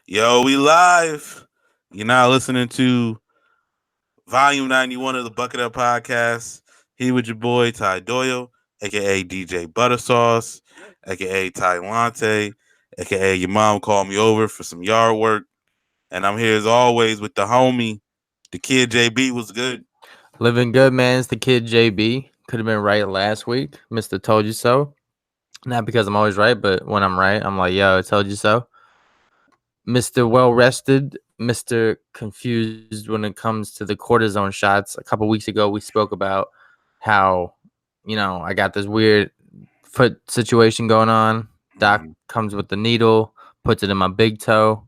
Yo, we live. You're now listening to Volume 91 of the Bucket Up Podcast. Here with your boy Ty Doyle, aka DJ Buttersauce, aka Ty Lante, aka your mom called me over for some yard work. And I'm here as always with the homie, the kid JB. Was good. Living good, man. It's the kid JB. Could have been right last week. Mr. Told You So. Not because I'm always right, but when I'm right, I'm like, yo, I told you so. Mr. Well Rested, Mr. Confused when it comes to the cortisone shots. A couple weeks ago, we spoke about how, I got this weird foot situation going on. Doc comes with the needle, puts it in my big toe,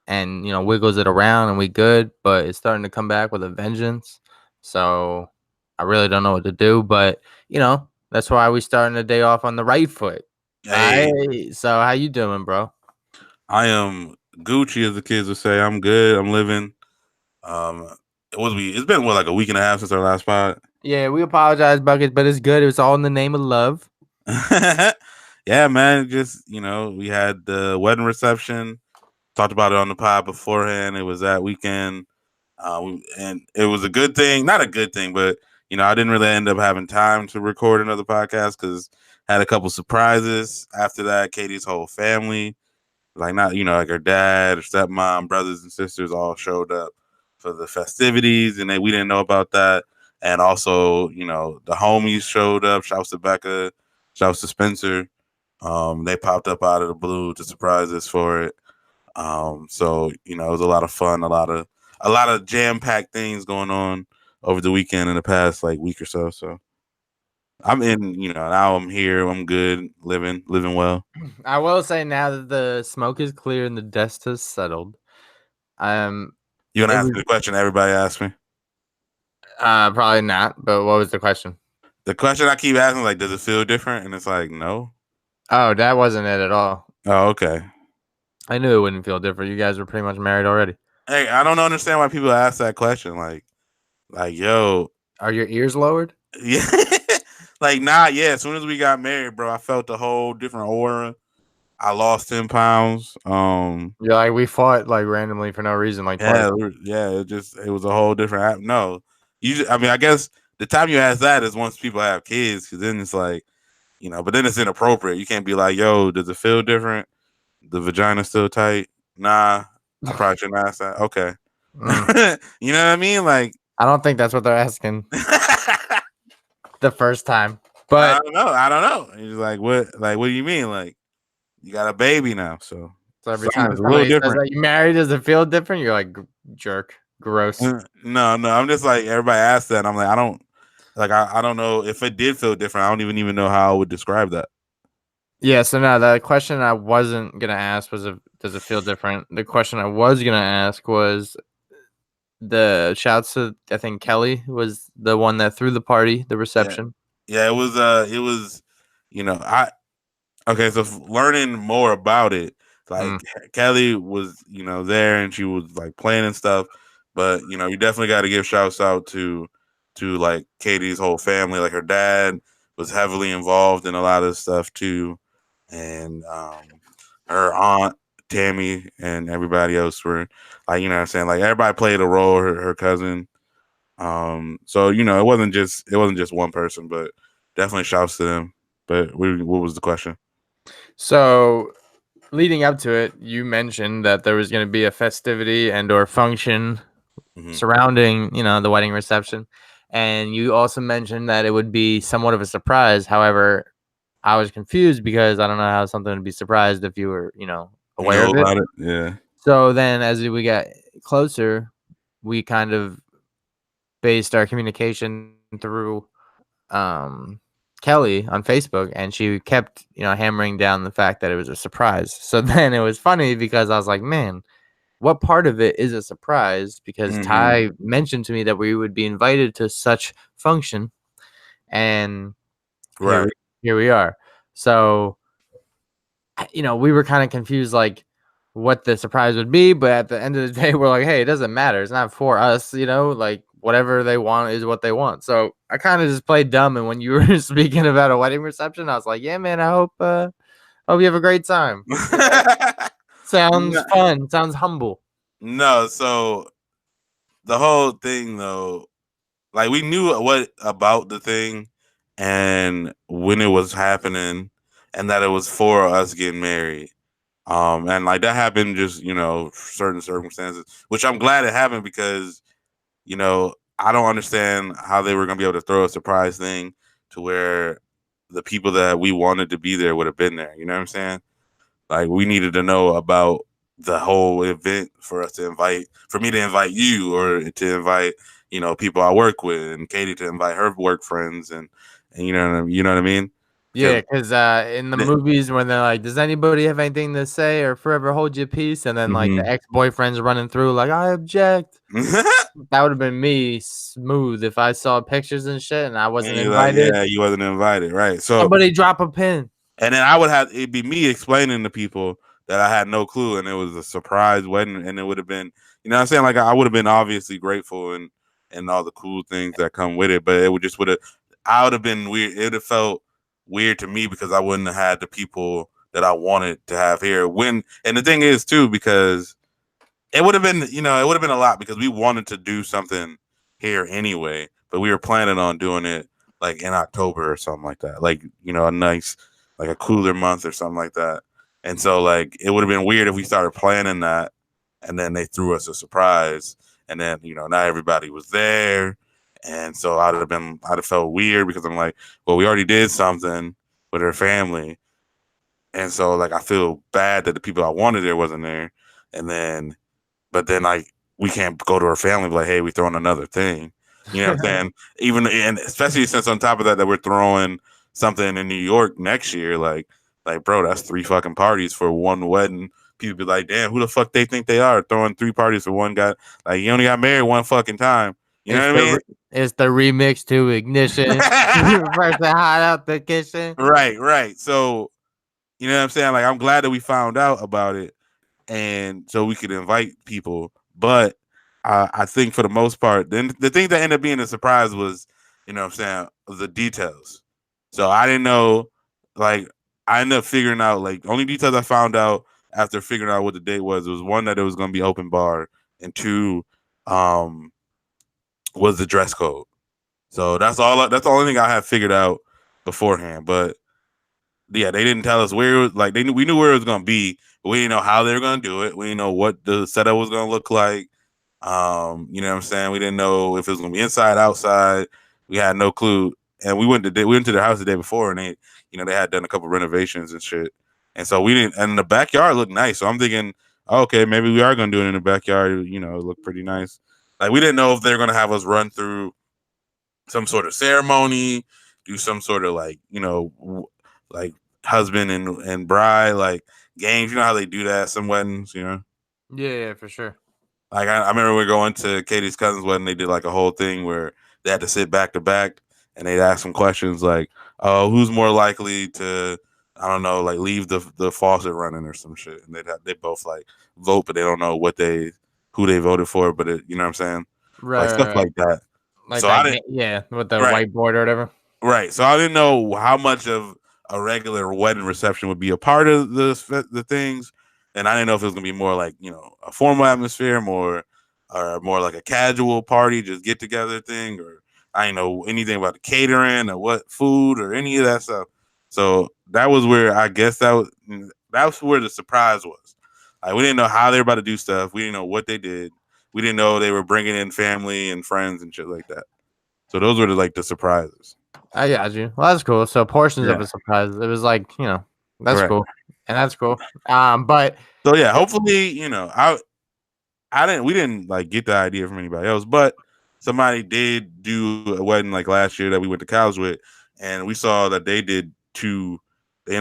and, wiggles it around, and we good, but it's starting to come back with a vengeance. So I really don't know what to do, but that's why we starting the day off on the right foot. Hey. So how you doing, bro? I am Gucci, as the kids would say. I'm good. I'm living. It's been like a week and a half since our last pod. Yeah, we apologize, Buckets, but it's good. It was all in the name of love. Yeah, man. Just we had the wedding reception. Talked about it on the pod beforehand. It was that weekend, and it was a good thing. Not a good thing, but I didn't really end up having time to record another podcast because had a couple surprises after that. Katie's whole family, like like her dad, her stepmom, brothers and sisters, all showed up for the festivities, and we didn't know about that. And also, the homies showed up. Shouts to Becca, shouts to Spencer. They popped up out of the blue to surprise us for it. So it was a lot of fun, a lot of jam-packed things going on over the weekend in the past like week or so. So I'm in, now I'm here, I'm good, living well. I will say now that the smoke is clear and the dust has settled. You gonna ask me the question everybody asked me? Probably not, but what was the question? The question I keep asking, like, does it feel different? And it's like, no. Oh, that wasn't it at all. Oh, okay. I knew it wouldn't feel different. You guys were pretty much married already. Hey, I don't understand why people ask that question. Like, yo, are your ears lowered? Yeah. Like, nah, yeah. As soon as we got married, bro, I felt a whole different aura. I lost 10 pounds. Yeah, like we fought like randomly for no reason. Like, yeah, it was a whole different. No, I guess the time you ask that is once people have kids, because then it's like, but then it's inappropriate. You can't be like, yo, does it feel different? The vagina's still tight? Nah, I probably shouldn't ask that. Okay. You know what I mean? Like, I don't think that's what they're asking. The first time, but I don't know. He's like, what do you mean? Like, you got a baby now, so every time it's a little different. Like, you married, does it feel different? You're like, jerk, gross. No, I'm just like, everybody asks that, and I'm like, I don't know if it did feel different. I don't even know how I would describe that. Yeah, so now the question I wasn't gonna ask was, does it feel different? The question I was gonna ask was, the shouts to, I think Kelly was the one that threw the party, the reception. Yeah, it was okay, so learning more about it, like Kelly was there, and she was like playing and stuff, but you definitely got to give shouts out to like Katie's whole family. Like, her dad was heavily involved in a lot of stuff too, and her aunt Tammy and everybody else were like, what I'm saying, like, everybody played a role. Her cousin. So it wasn't just one person, but definitely shouts to them. But what was the question? So, leading up to it, you mentioned that there was going to be a festivity and or function surrounding, the wedding reception, and you also mentioned that it would be somewhat of a surprise. However, I was confused because I don't know how something would be surprised if you were, aware of it. About it. Yeah. So then, as we got closer, we kind of based our communication through Kelly on Facebook, and she kept, hammering down the fact that it was a surprise. So then it was funny because I was like, man, what part of it is a surprise? Because Ty mentioned to me that we would be invited to such function, and here we are. So, we were kind of confused, like, what the surprise would be, but at the end of the day, we're like, hey, it doesn't matter. It's not for us, like, whatever they want is what they want. So I kind of just played dumb, and when you were speaking about a wedding reception, I was like, yeah, man, I hope you have a great time. Sounds No, fun. Sounds humble. no, so the whole thing though, like we knew what about the thing and when it was happening and that it was for us getting married. And like that happened just, certain circumstances, which I'm glad it happened because, I don't understand how they were gonna be able to throw a surprise thing to where the people that we wanted to be there would have been there. You know what I'm saying? Like we needed to know about the whole event for me to invite you or to invite, people I work with and Katie to invite her work friends and you know what I mean? Yeah, Because because in the movies when they're like, "Does anybody have anything to say or forever hold your peace?" And then like the ex-boyfriend's running through like, "I object." That would have been me smooth if I saw pictures and shit and I and wasn't you're like, invited. yeah, you wasn't invited, right? So Somebody drop a pin. and then I would have it'd be me explaining to people that I had no clue and it was a surprise wedding and it would have been, what I'm saying? Like I would have been obviously grateful and all the cool things that come with it, but it I would have been weird. It would have felt weird to me because I wouldn't have had the people that I wanted to have here. And the thing is too, because it would have been, it would have been a lot because we wanted to do something here anyway, but we were planning on doing it like in October or something like that. Like, a nice, like a cooler month or something like that. And so like it would have been weird if we started planning that and then they threw us a surprise and then, not everybody was there. And so I'd have felt weird because I'm like, well, we already did something with her family. And so like I feel bad that the people I wanted there wasn't there. And then but then like we can't go to her family and be like, hey, we're throwing another thing. You know what I'm saying? Even and especially since on top of that we're throwing something in New York next year, like bro, that's 3 fucking parties for one wedding. People be like, damn, who the fuck they think they are throwing 3 parties for one guy? Like you only got married one fucking time. You know what I mean? It's the remix to Ignition. First the hot out the kitchen. Right, right. So you know what I'm saying? Like I'm glad that we found out about it and so we could invite people. But I think for the most part, then the thing that ended up being a surprise was, what I'm saying, the details. So I didn't know, like, I ended up figuring out, like, the only details I found out after figuring out what the date was one that it was going to be open bar, and 2, um, was the dress code. So that's all. That's the only thing I had figured out beforehand. But yeah, they didn't tell us where it was. Like we knew where it was gonna be, but we didn't know how they were gonna do it. We didn't know what the setup was gonna look like. You know what I'm saying? We didn't know if it was gonna be inside, outside. We had no clue. And we went to their house the day before, and they had done a couple renovations and shit. And so we didn't. And the backyard looked nice. So I'm thinking, okay, maybe we are gonna do it in the backyard. It looked pretty nice. Like we didn't know if they're gonna have us run through some sort of ceremony, do some sort of like like husband and bride like games. You know how they do that at some weddings. Yeah, for sure. Like I remember we were going to Katie's cousin's wedding. They did like a whole thing where they had to sit back to back and they'd ask some questions like, "Oh, who's more likely to, I don't know, like leave the faucet running or some shit?" And they both like vote, but they don't know who they voted for. But you know what I'm saying? Like stuff Right. like that. Like So that, I didn't. yeah, with the Right. whiteboard or whatever. Right. So I didn't know how much of a regular wedding reception would be a part of the things, and I didn't know if it was gonna be more like a formal atmosphere, or more like a casual party, just get together thing, or I didn't know anything about the catering or what food or any of that stuff. So that was where I guess that's where the surprise was. Like we didn't know how they were about to do stuff. We didn't know what they did. We didn't know they were bringing in family and friends and shit like that. So those were the surprises. I got you. Well, that's cool. So portions of Yeah. a surprise. It was like, that's Right. cool. And that's cool. But So yeah, hopefully, we didn't like get the idea from anybody else, but somebody did do a wedding like last year that we went to college with, and we saw that they ended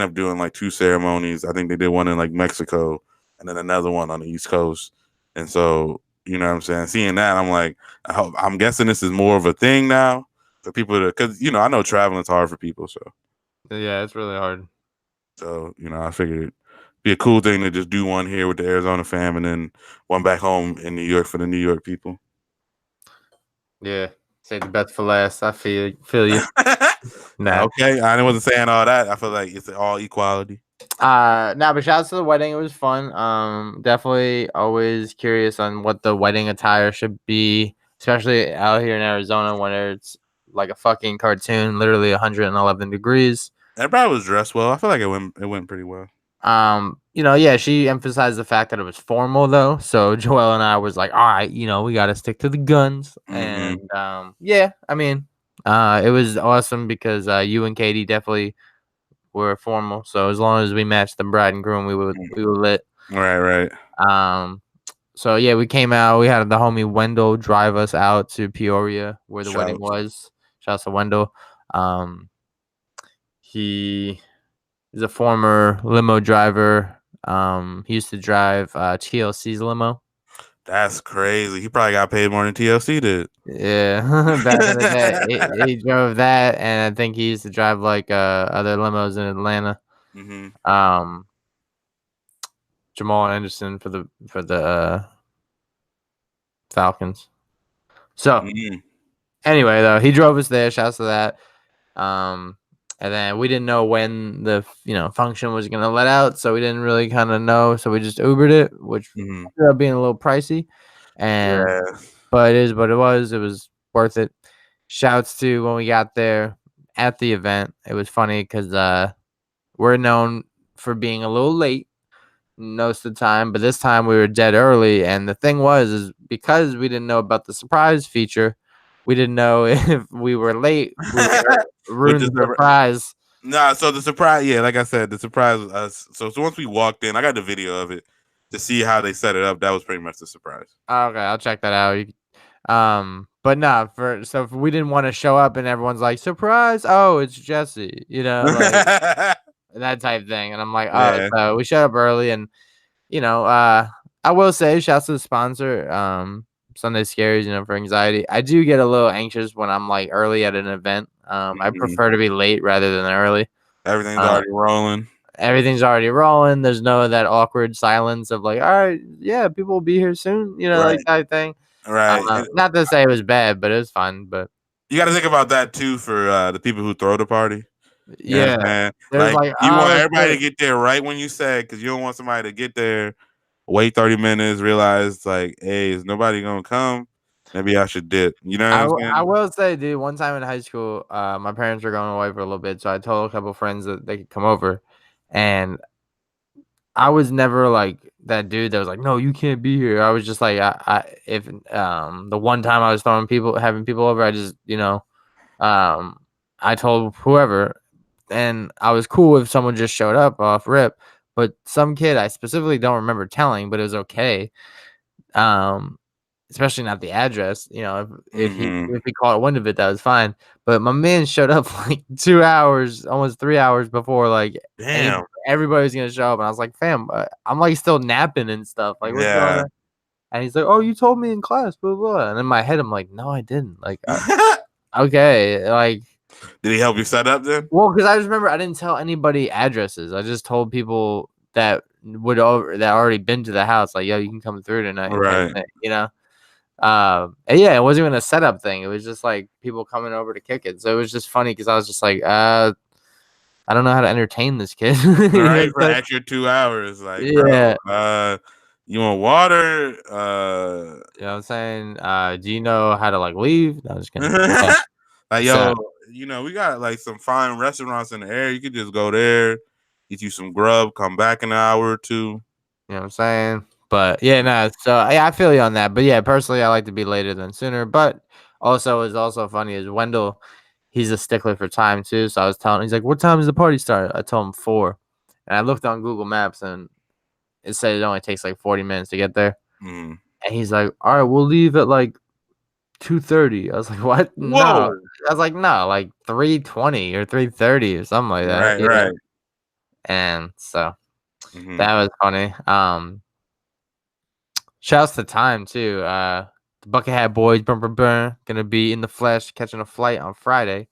up doing like 2 ceremonies. I think they did one in like Mexico and then another one on the East Coast. And so, you know what I'm saying? Seeing that, I'm like, I'm guessing this is more of a thing now for people because I know traveling's hard for people, so. yeah, it's really hard. So, I figured it'd be a cool thing to just do one here with the Arizona fam and then one back home in New York for the New York people. Yeah. Say the best for last. I feel you. Nah. Okay, I wasn't saying all that. I feel like it's all equality. But shout out to the wedding. It was fun. Definitely always curious on what the wedding attire should be, especially out here in Arizona when it's like a fucking cartoon, literally 111 degrees. Everybody was dressed well. I feel like it went pretty well. Yeah, she emphasized the fact that it was formal though. So Joel and I was like, all right, we got to stick to the guns. And yeah, I mean, it was awesome because you and Katie definitely were formal. So as long as we matched the bride and groom, we were lit. Right. So yeah, we came out. We had the homie Wendell drive us out to Peoria where the wedding was. Shout out to Wendell. He is a former limo driver. He used to drive TLC's limo. That's crazy. He probably got paid more than TLC did. Yeah, back in the day, he drove that, and I think he used to drive like other limos in Atlanta. Mm-hmm. Jamal Anderson for the Falcons. So anyway, though, he drove us there. Shouts to that. And then we didn't know when the function was gonna let out, so we didn't really kind of know. So we just Ubered it, which ended up being a little pricey. But it is what it was. It was worth it. Shouts to when we got there at the event. It was funny because we're known for being a little late most of the time, but this time we were dead early. And the thing is because we didn't know about the surprise feature, we didn't know if we were late. We ruined the surprise. Nah, so the surprise, yeah, like I said, the surprise was us. So once we walked in, I got the video of it to see how they set it up. That was pretty much the surprise. Okay, I'll check that out. But nah, if we didn't want to show up and everyone's like, surprise, oh, it's Jesse, like that type thing. And I'm like, oh, so we showed up early and I will say shouts to the sponsor, Sunday Scaries, for anxiety. I do get a little anxious when I'm like early at an event. I prefer to be late rather than early. Everything's already rolling. Everything's already rolling. There's no that awkward silence of like, all right, yeah, people will be here soon, like that thing. Right. Not to say it was bad, but it was fun. But you got to think about that too for the people who throw the party. Yeah, man. Like you want everybody to get there right when you say, because you don't want somebody to get there, wait 30 minutes, realize like, hey, is nobody gonna come? Maybe I should dip. You know what I'm saying? I will say, dude, one time in high school, my parents were going away for a little bit, so I told a couple friends that they could come over, and I was never like that dude that was like, no, you can't be here. I was just like, if the one time I was having people over, I just I told whoever, and I was cool if someone just showed up off rip. But some kid I specifically don't remember telling, but it was okay. Especially not the address. If he called wind of it, that was fine. But my man showed up like 2 hours, almost 3 hours before like everybody was gonna show up, and I was like, fam, I'm like still napping and stuff. Like, what's going on? And he's like, oh, you told me in class, blah blah. And in my head, I'm like, no, I didn't. Like, okay, like. Did he help you set up then? Well, because I just remember I didn't tell anybody addresses. I just told people that already been to the house, like, yo, you can come through tonight. Right. And yeah, it wasn't even a setup thing. It was just like people coming over to kick it. So it was just funny because I was just like, I don't know how to entertain this kid. Right, for extra 2 hours. Like, yeah. Bro, you want water? You know what I'm saying? Do you know how to like leave? No, I'm just kidding. Like, yo, we got like some fine restaurants in the area. You could just go there, get you some grub, come back in an hour or two. You know what I'm saying? But yeah, no. So I feel you on that. But yeah, personally, I like to be later than sooner. But also, it's also funny is Wendell, he's a stickler for time too. So I was telling him, he's like, "What time does the party start?" I told him 4, and I looked on Google Maps and it said it only takes like 40 minutes to get there. And he's like, "All right, we'll leave at like 2:30." I was like, "What?" Whoa. No. I was like, "No, like 3:20 or 3:30 or something like that." Right. And so that was funny. Shouts to time too. The Bucket Hat Boys, gonna be in the flesh, catching a flight on Friday,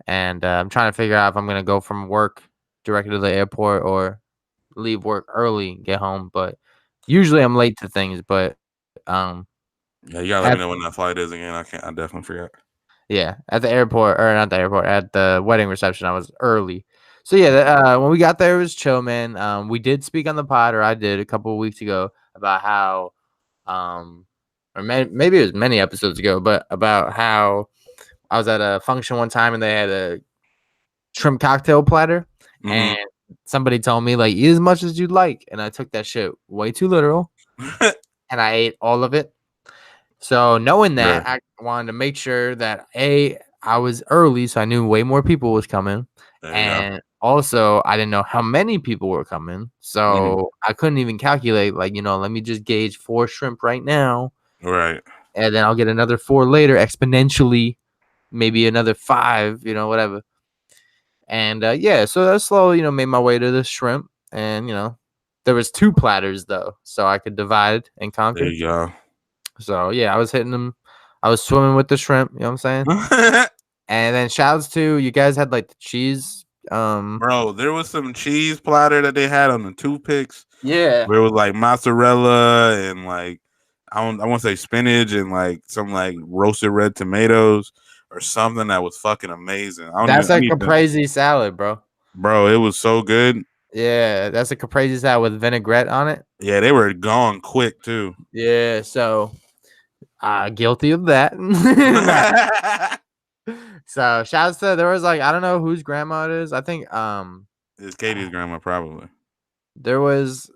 and I'm trying to figure out if I'm gonna go from work directly to the airport or leave work early, get home. But usually I'm late to things. But yeah, you gotta let me know when that flight is again. I definitely forgot. Yeah, at the airport, or not the airport, at the wedding reception, I was early. So yeah, when we got there, it was chill, man. We did speak on the pod, or I did a couple of weeks ago about how, maybe it was many episodes ago, but about how I was at a function one time and they had a shrimp cocktail platter, Mhm. and somebody told me like eat as much as you'd like, and I took that shit way too literal, and I ate all of it. So knowing Yeah, that, I wanted to make sure that I was early, so I knew way more people was coming, there you go. and also I didn't know how many people were coming, Mhm. so I couldn't even calculate. Like, let me just gauge 4 shrimp right now, Right. and then I'll get another 4 later, exponentially, maybe another 5, whatever. And yeah, so I slowly, made my way to the shrimp, and there was 2 platters though, so I could divide and There conquer. you go. So yeah, I was hitting them. I was swimming with the shrimp. You know what I'm saying? And then shouts to you guys had like the cheese. Bro, there was some cheese platter that they had on the toothpicks Yeah, where it was like mozzarella and like I want to say spinach and like some like roasted red tomatoes or something that was fucking amazing. that's I a need to, caprese salad, bro. bro, it was so good. Yeah, that's a caprese salad with vinaigrette on it. Yeah, they were gone quick too. Yeah, so guilty of that. Nah. So shouts to there was like I don't know whose grandma it is. I think It's Katie's grandma probably. there was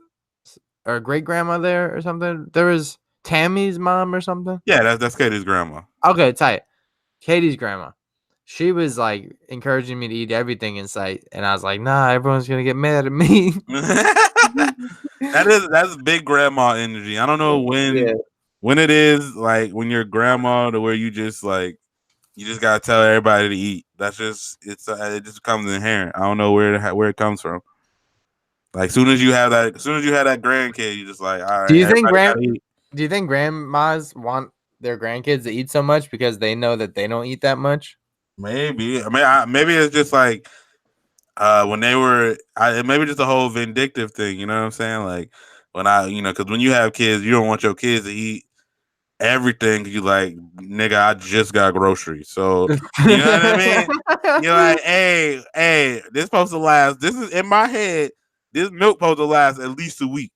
a great grandma there or something. There was Tammy's mom or something. Yeah, that's Katie's grandma. Okay, tight. Katie's grandma. She was like encouraging me to eat everything in sight, and I was like, "Nah, everyone's gonna get mad at me." That's big grandma energy. I don't know Yeah, when it is like when you're grandma to where you just like you just gotta tell everybody to eat. That's just it just comes inherent. I don't know where it comes from. Like soon as you have that grandkid, you just like all Do right, you think everybody gotta eat. grandmas want their grandkids to eat so much because they know that they don't eat that much? Maybe I mean maybe it's just like when they were maybe just a whole vindictive thing. You know what I'm saying? Like when because when you have kids, you don't want your kids to eat everything. You like, nigga, I just got groceries, so you know what I mean. You're like, hey, this supposed to last. This is in my head. This milk supposed to last at least a week,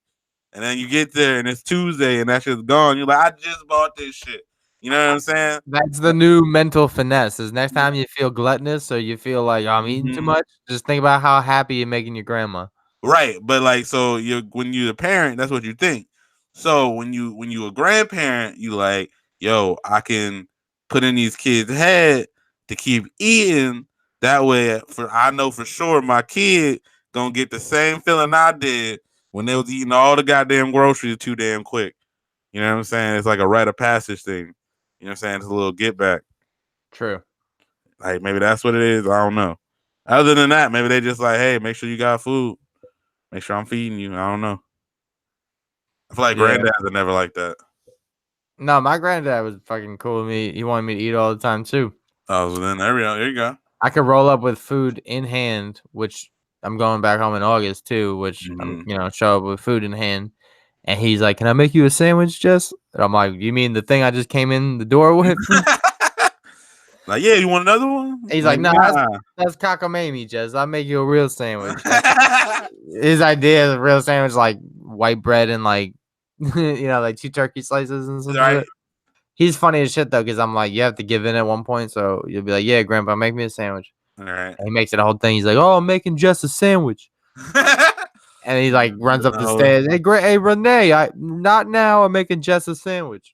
and then you get there and it's Tuesday and that shit's gone. You're like, I just bought this shit. You know what I'm saying? That's the new mental finesse. Is next time you feel gluttonous or you feel like I'm eating too Mhm. much, just think about how happy you're making your grandma. Right, but like, so you when you're a parent, that's what you think. So when you a grandparent, you like, yo, I can put in these kids' head to keep eating. That way, for I know for sure my kid gonna get the same feeling I did when they was eating all the goddamn groceries too damn quick. You know what I'm saying? It's like a rite of passage thing. You know what I'm saying? It's a little get back. True. Like maybe that's what it is. I don't know. Other than that, maybe they just like, hey, make sure you got food. Make sure I'm feeding you. I don't know. I feel like Yeah. granddads are never like that. No, my granddad was fucking cool with me. He wanted me to eat all the time too. Oh, so then there you go. I could roll up with food in hand, which I'm going back home in August too, which I'm, Mhm. show up with food in hand. And he's like, "Can I make you a sandwich, Jess?" And I'm like, "You mean the thing I just came in the door with?" Like, yeah, you want another one? He's like, Like, "No, nah. that's cockamamie, Jess. I'll make you a real sandwich." And his idea of a real sandwich, like white bread and like, like 2 turkey slices and some Right. shit. He's funny as shit though, because I'm like, you have to give in at one point, so you'll be like, "Yeah, Grandpa, make me a sandwich." All right. And he makes it a whole thing. He's like, "Oh, I'm making just a sandwich," and he like runs up the No. stairs. Hey, Renee, not now. I'm making just a sandwich.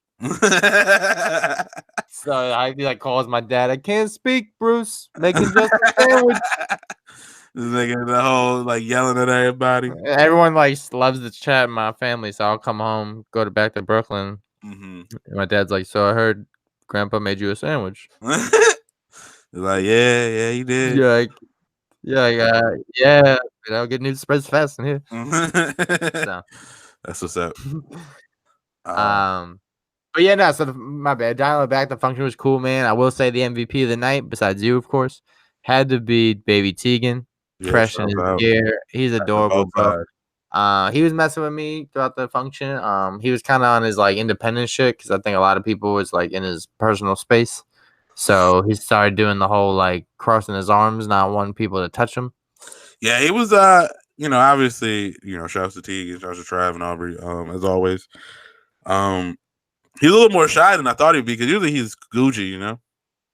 So I he like calls my dad. I can't speak, Bruce. Making just a sandwich. This nigga the whole like yelling at everybody. Everyone like loves to chat in my family, so I'll come home, go to back to Brooklyn. Hmm. And my dad's like, "So I heard Grandpa made you a sandwich." Like, yeah, he did. Yeah, yeah. Good news spreads fast in here. So, That's what's up. um, but yeah, no. So my bad. Dialing it back, the function was cool, man. I will say the MVP of the night, besides you, of course, had to be Baby Tegan, Yeah, fresh in shout his out. gear. He's That's a adorable, both bro. sides. He was messing with me throughout the function. He was kind of on his like independent shit because I think a lot of people was like in his personal space. So he started doing the whole like crossing his arms, not wanting people to touch him. Yeah, he was obviously, shouts to Teague and shouts to Trav and Aubrey, as always. He's a little more shy than I thought he'd be because usually he's Gucci.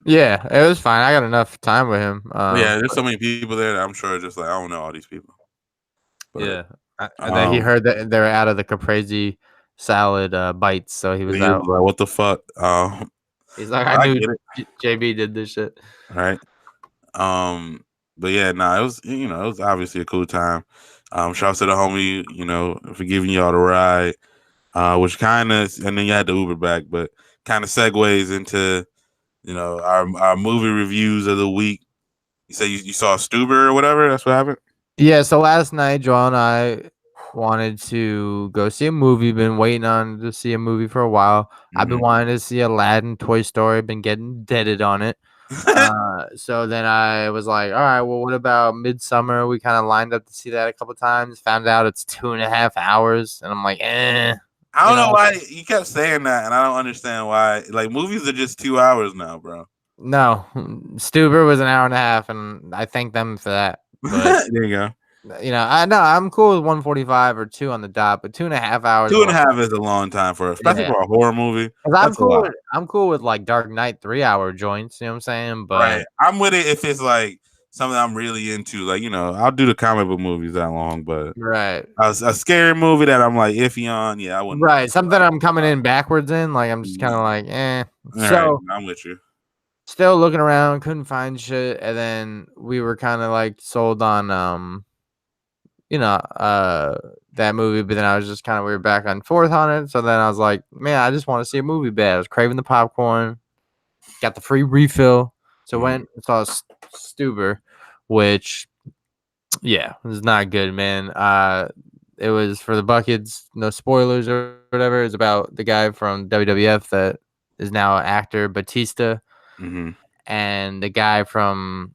Yeah, it was fine. I got enough time with him. Yeah, there's so many people there that I'm sure just like I don't know all these people. But, yeah, and then he heard that they're out of the caprese salad bites, so he was he out. was like, what the fuck? He's like, I knew get it. JB did this shit. Right. But yeah, it was it was obviously a cool time. Shouts to the homie, for giving y'all the ride. Which kind of, and then you had the Uber back, but kind of segues into, our movie reviews of the week. You say you saw Stuber or whatever. That's what happened. Yeah. So last night, Joel and I wanted to go see a movie. Been waiting on to see a movie for a while. I've been wanting to see Aladdin, Toy Story. Been getting deaded on it. So then I was like, all right, well, what about Midsummer? We kind of lined up to see that a couple times. Found out it's 2.5 hours, and I'm like, I don't know why you kept saying that, and I don't understand why. Like movies are just 2 hours now, bro. No, Stuber was an hour and a half, and I thank them for that. But, there you go. I know I'm cool with 1:45 or 2 on the dot, but 2.5 hours. 2.5 is a long time especially for a horror movie. I'm cool with like Dark Knight 3-hour joints. You know what I'm saying? But right, I'm with it if it's like something I'm really into. Like I'll do the comic book movies that long, but right, a scary movie that I'm like iffy on. Yeah, I wouldn't. Right, something I'm coming in backwards in. Like I'm just kind of like, eh. So right, I'm with you. Still looking around, couldn't find shit, and then we were kind of like sold on that movie, but then I was just kind of we were back and forth on it. So then I was like, man, I just want to see a movie bad. I was craving the popcorn, got the free refill, so went and saw Stuber, which was not good, man. It was for the buckets, no spoilers or whatever. It's about the guy from WWF that is now an actor, Batista. And the guy from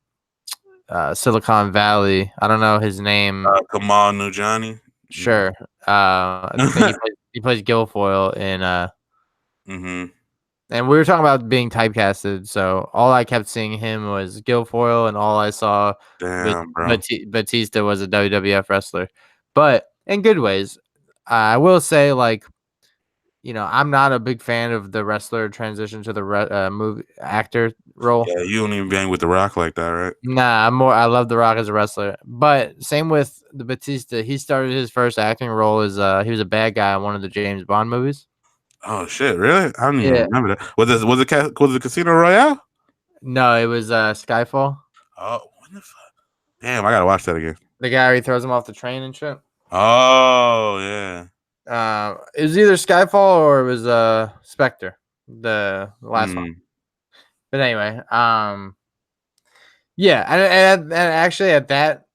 Silicon Valley, I don't know his name. Kamal Nujani. Sure. I think he plays Guilfoyle in and we were talking about being typecasted, so all I kept seeing him was Guilfoyle, and all I saw Batista was a WWF wrestler. But in good ways. I will say, like, I'm not a big fan of the wrestler transition to the movie actor role. Yeah, you don't even bang with The Rock like that, right? Nah, I love The Rock as a wrestler. But same with the Batista. He started his first acting role as he was a bad guy in one of the James Bond movies. Oh shit! Really? I don't even remember that. Was it Casino Royale? No, it was Skyfall. Oh, what the fuck? Damn, I gotta watch that again. The guy who throws him off the train and shit. Oh yeah. It was either Skyfall or it was Spectre, the last one. But anyway, and actually at that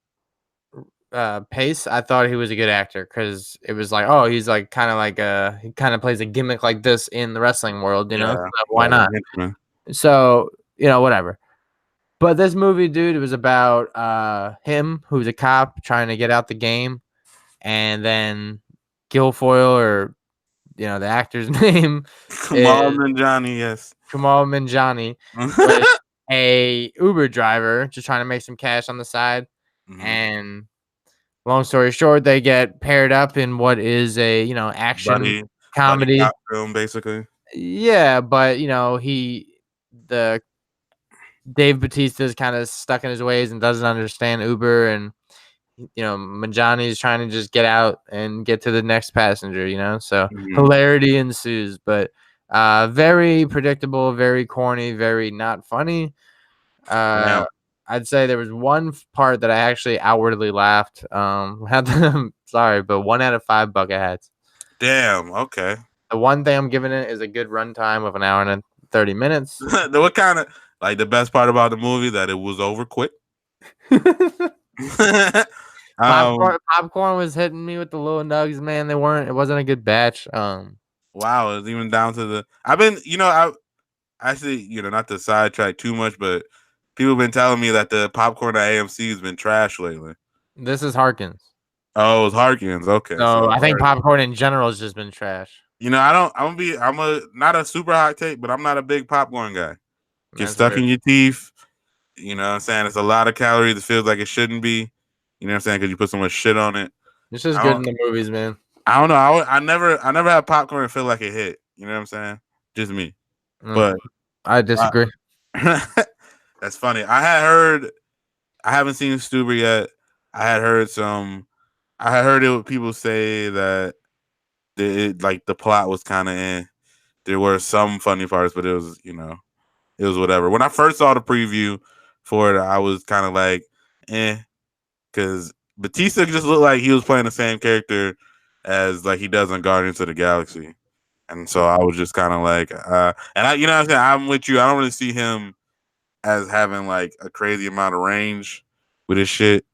pace, I thought he was a good actor because it was like, oh, he's like kind of like he kind of plays a gimmick like this in the wrestling world, so why not? So whatever. But this movie, dude, it was about him who's a cop trying to get out the game, and then Guilfoyle, or the actor's name, Kamal Nanjiani, yes, Kamal Nanjiani, a Uber driver just trying to make some cash on the side. And long story short, they get paired up in what is a action comedy film, basically. Yeah, but the Dave Batista is kind of stuck in his ways and doesn't understand Uber, and Manjani is trying to just get out and get to the next passenger, so hilarity ensues, but very predictable, very corny, very not funny. I'd say there was one part that I actually outwardly laughed. Sorry, but 1 out of 5 bucket hats. Damn. Okay. The one thing I'm giving it is a good runtime of 1 hour and 30 minutes. What kind of like the best part about the movie that it was over quick? Popcorn was hitting me with the little nugs, man. It wasn't a good batch. Wow, it was even down to the. I've been, I actually, not to sidetrack too much, but people have been telling me that the popcorn at AMC has been trash lately. This is Harkins. Oh, it's Harkins. Okay. So I think popcorn in general has just been trash. I'm not a super hot take, but I'm not a big popcorn guy. gets That's stuck weird. in your teeth. You know what I'm saying? It's a lot of calories. It feels like it shouldn't be. You know what I'm saying? Because you put so much shit on it. It's just I good don't. in the movies, man. I don't know. I never had popcorn and feel like it hit. You know what I'm saying? Just me. But I disagree. that's funny. I had heard. I haven't seen Stuber yet. I had heard some. I had heard it. People say that like the plot was kind of eh. There were some funny parts, but it was it was whatever. When I first saw the preview for it, I was kind of like because Batista just looked like he was playing the same character as like he does in Guardians of the Galaxy. And so I was just kind of like, and I, you know what I'm saying? I'm with you. I don't really see him as having like a crazy amount of range with his shit,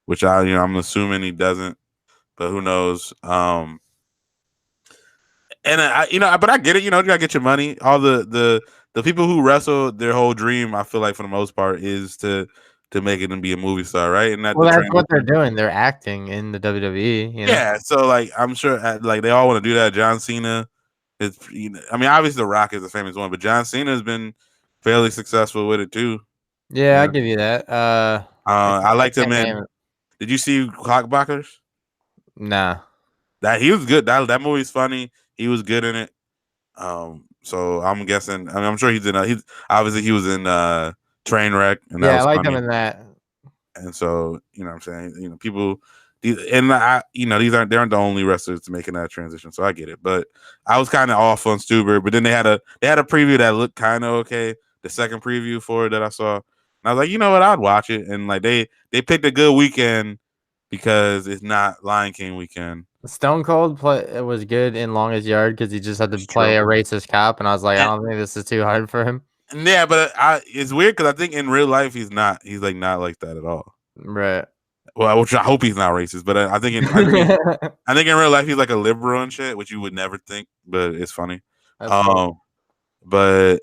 which I'm assuming he doesn't, but who knows? And but I get it. You gotta get your money. All the people who wrestle, their whole dream, I feel like for the most part, is to make it and be a movie star, right? And that Well, the that's what they're transition. doing. They're acting in the WWE. Yeah, so like I'm sure like they all want to do that. John Cena is, I mean, obviously The Rock is the famous one, but John Cena has been fairly successful with it too. Yeah, I give you that. I I liked him can't name in. it. Did you see Clockblockers? Nah. That he was good. That movie's funny. He was good in it. So I'm guessing. I mean, I'm sure he's in. He's obviously he was in Trainwreck, and that Yeah, I was like him funny. in that. And so what I'm saying, people, and these aren't the only wrestlers making that transition. So I get it, but I was kind of off on Stuber. But then they had a preview that looked kind of okay. The second preview for it that I saw, and I was like, you know what, I'd watch it. And like they picked a good weekend because it's not Lion King weekend. Stone Cold it was good in Longest Yard because he just had to It's play true. a racist cop, and I was like, I And, don't think this is too hard for him. yeah, but it's weird because I think in real life he's not. He's like not like that at all. Right. Well, which I hope he's not racist, but I think in real life he's like a liberal and shit, which you would never think, but it's funny. That's funny. But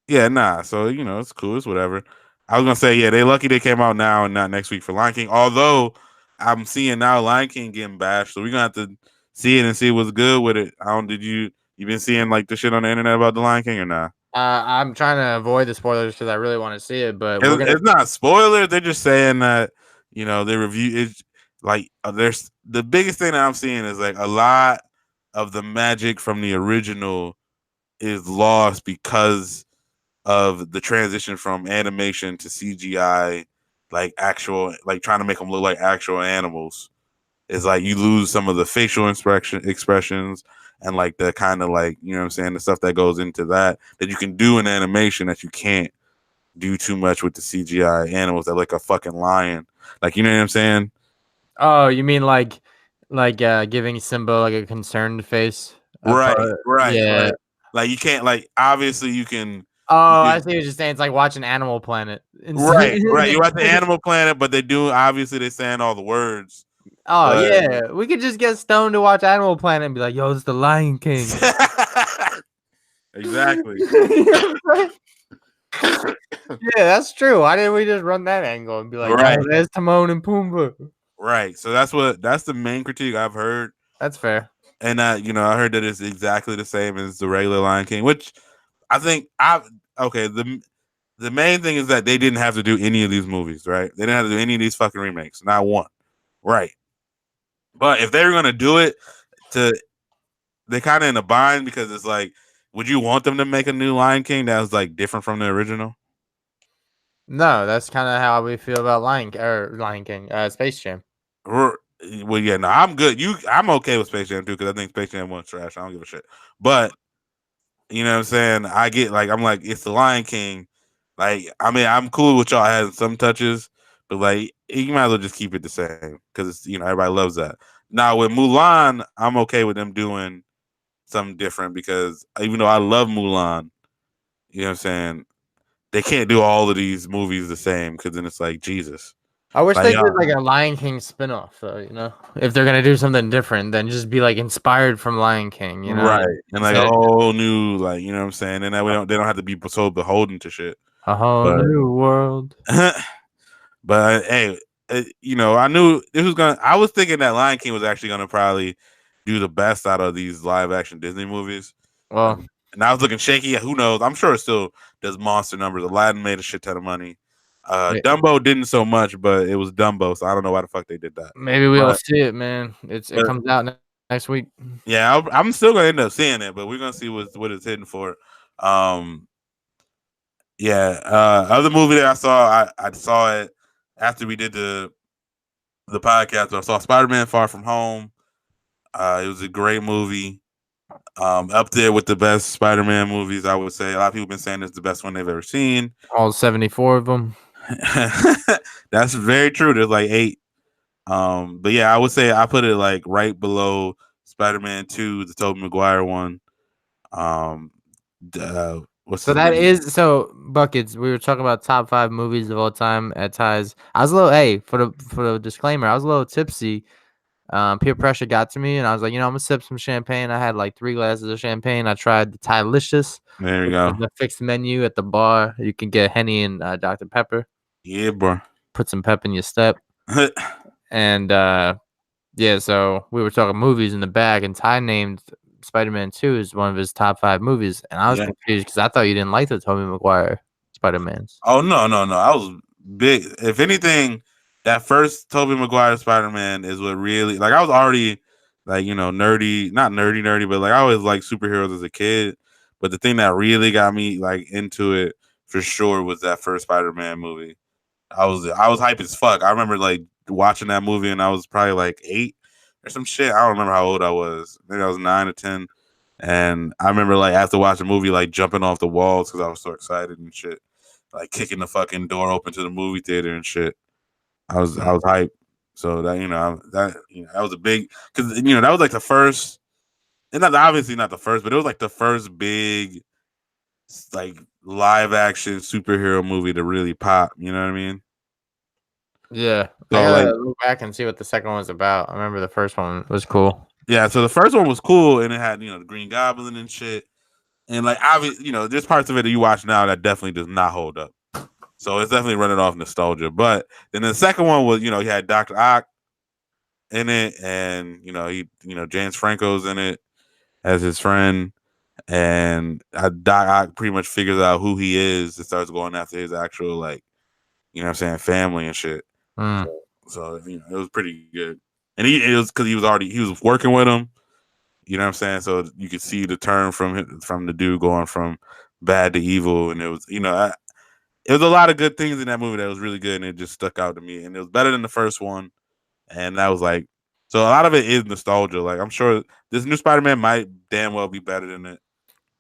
yeah, nah. So it's cool. It's whatever. I was gonna say, yeah, they lucky they came out now and not next week for Lion King. Although I'm seeing now Lion King getting bashed, so we're gonna have to see it and see what's good with it. Did you been seeing like the shit on the internet about the Lion King or not? I'm trying to avoid the spoilers because I really want to see it, but we're gonna. It's not spoilers. They're just saying that they review is like there's the biggest thing that I'm seeing is like a lot of the magic from the original is lost because of the transition from animation to CGI, like actual, like trying to make them look like actual animals. It's like you lose some of the facial expressions and like the kind of like what I'm saying, the stuff that goes into that you can do in animation that you can't do too much with the CGI animals that like a fucking lion. Like, you know what I'm saying? Oh, you mean like giving Simba like a concerned face? Right. Yeah. Like you can't, like, obviously you can. Oh, You I can see what you're saying. It's like watching Animal Planet. right. You watch the Animal Planet, but obviously they're saying all the words. Oh But yeah, we could just get stoned to watch Animal Planet and be like, "Yo, it's the Lion King." exactly. Yeah, that's true. Why didn't we just run that angle and be like, Right. "Yo, there's Timon and Pumbaa"? Right. So that's the main critique I've heard. That's fair. And I heard that it's exactly the same as the regular Lion King, which I think the main thing is that they didn't have to do any of these movies, right? They didn't have to do any of these fucking remakes, not one. Right. But if they were gonna do it, they're kind of in a bind because it's like, would you want them to make a new Lion King that was like different from the original? No, that's kind of how we feel about Lion King, Space Jam. Well, yeah, no, I'm good. I'm okay with Space Jam too because I think Space Jam 1's trash. I don't give a shit. But you know what I'm saying? I get like, I'm like, it's the Lion King. Like, I mean, I'm cool with y'all having some touches, but like, you might as well just keep it the same because everybody loves that. Now with Mulan, I'm okay with them doing something different because even though I love Mulan, you know what I'm saying, they can't do all of these movies the same because then it's like Jesus. I wish Like, they did like a Lion King spinoff, though. If they're gonna do something different, then just be like inspired from Lion King. right, and like a whole new, like, you know what I'm saying, and that they don't have to be so beholden to shit. A whole new world. But hey, I knew this was gonna. I was thinking that Lion King was actually gonna probably do the best out of these live action Disney movies. Well, and I was looking shaky. Who knows? I'm sure it still does monster numbers. Aladdin made a shit ton of money. Dumbo didn't so much, but it was Dumbo, so I don't know why the fuck they did that. Maybe we'll But, see it, man. It but comes out next week. yeah, I'm still gonna end up seeing it, but we're gonna see what it's hitting for. Um, yeah. Other movie that I saw, I saw it after we did the podcast. I saw Spider-Man: Far From Home. It was a great movie. Up there with the best Spider-Man movies, I would say. A lot of people have been saying it's the best one they've ever seen. All 74 of them. That's very true. There's like 8. But yeah, I would say I put it like right below Spider-Man 2, the Tobey Maguire one. What's So the that name? is so buckets. We were talking about top 5 movies of all time at ties. I was a little for the disclaimer. I was a little tipsy. Peer pressure got to me, and I was like, I'm gonna sip some champagne. I had like 3 glasses of champagne. I tried the Thai-licious. There you go. The fixed menu at the bar. You can get Henny and Dr. Pepper. Yeah, bro. Put some pep in your step. And yeah, so we were talking movies in the back, and Ty named Spider-Man 2 is one of his top 5 movies, and I was confused because I thought you didn't like the Tobey Maguire Spider-Mans. Oh no. I was big. If anything, that first Tobey Maguire Spider-Man is what really like. I was already like nerdy, not nerdy, but like I always liked superheroes as a kid. But the thing that really got me like into it for sure was that first Spider-Man movie. I was hype as fuck. I remember like watching that movie and I was probably like 8 or some shit. I don't remember how old I was. Maybe I was 9 or 10. And I remember like after watching the movie, like jumping off the walls because I was so excited and shit. Like kicking the fucking door open to the movie theater and shit. I was hyped. So that that was a big because that was like the first, and not obviously not the first, but it was like the first big like live action superhero movie to really pop. You know what I mean? Yeah. So I gotta like look back and see what the second one was about. I remember the first one was cool. yeah, so the first one was cool and it had the Green Goblin and shit. And like obviously, there's parts of it that you watch now that definitely does not hold up. So it's definitely running off nostalgia. But then the second one was, he had Dr. Ock in it, and James Franco's in it as his friend, and Doc Ock pretty much figures out who he is and starts going after his actual family and shit. So it was pretty good, and it was because he was working with him. You know what I'm saying? So you could see the turn from the dude going from bad to evil, and it was it was a lot of good things in that movie that was really good, and it just stuck out to me, and it was better than the first one. And that was like, so a lot of it is nostalgia. Like I'm sure this new Spider-Man might damn well be better than it.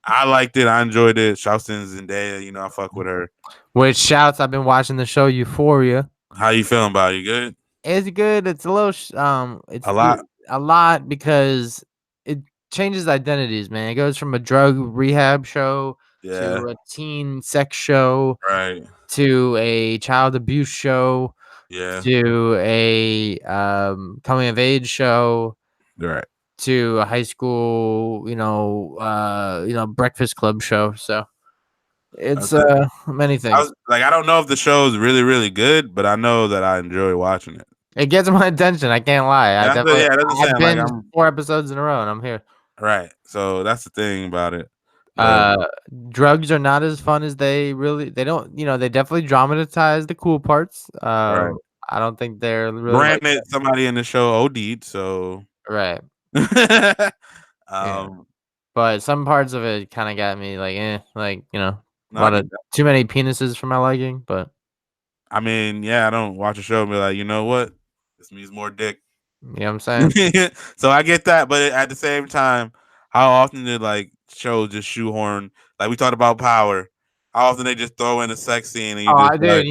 I liked it. I enjoyed it. Shouts to Zendaya. I fuck with her. Which shouts, I've been watching the show Euphoria. How you feeling about it? You good? It's good. It's a little it's a lot because it changes identities, man. It goes from a drug rehab show to a teen sex show, right, to a child abuse show, to a coming of age show, right, to a high school, Breakfast Club show. So it's many things. I don't know if the show is really, really good, but I know that I enjoy watching it. It gets my attention. I can't lie. I've been 4 episodes in a row, and I'm here. Right. So that's the thing about it. Drugs are not as fun as they don't. They definitely dramatize the cool parts. Right. I don't think they're really. Granted, somebody in the show OD'd, so right. Yeah. But some parts of it kind of got me a lot of too many penises for my liking. But I mean, yeah, I don't watch a show and be like, you know what, this means more dick. You know what I'm saying? So I get that, but at the same time, how often did shows just shoehorn? Like we talked about Power. How often they just throw in a sex scene? And I do.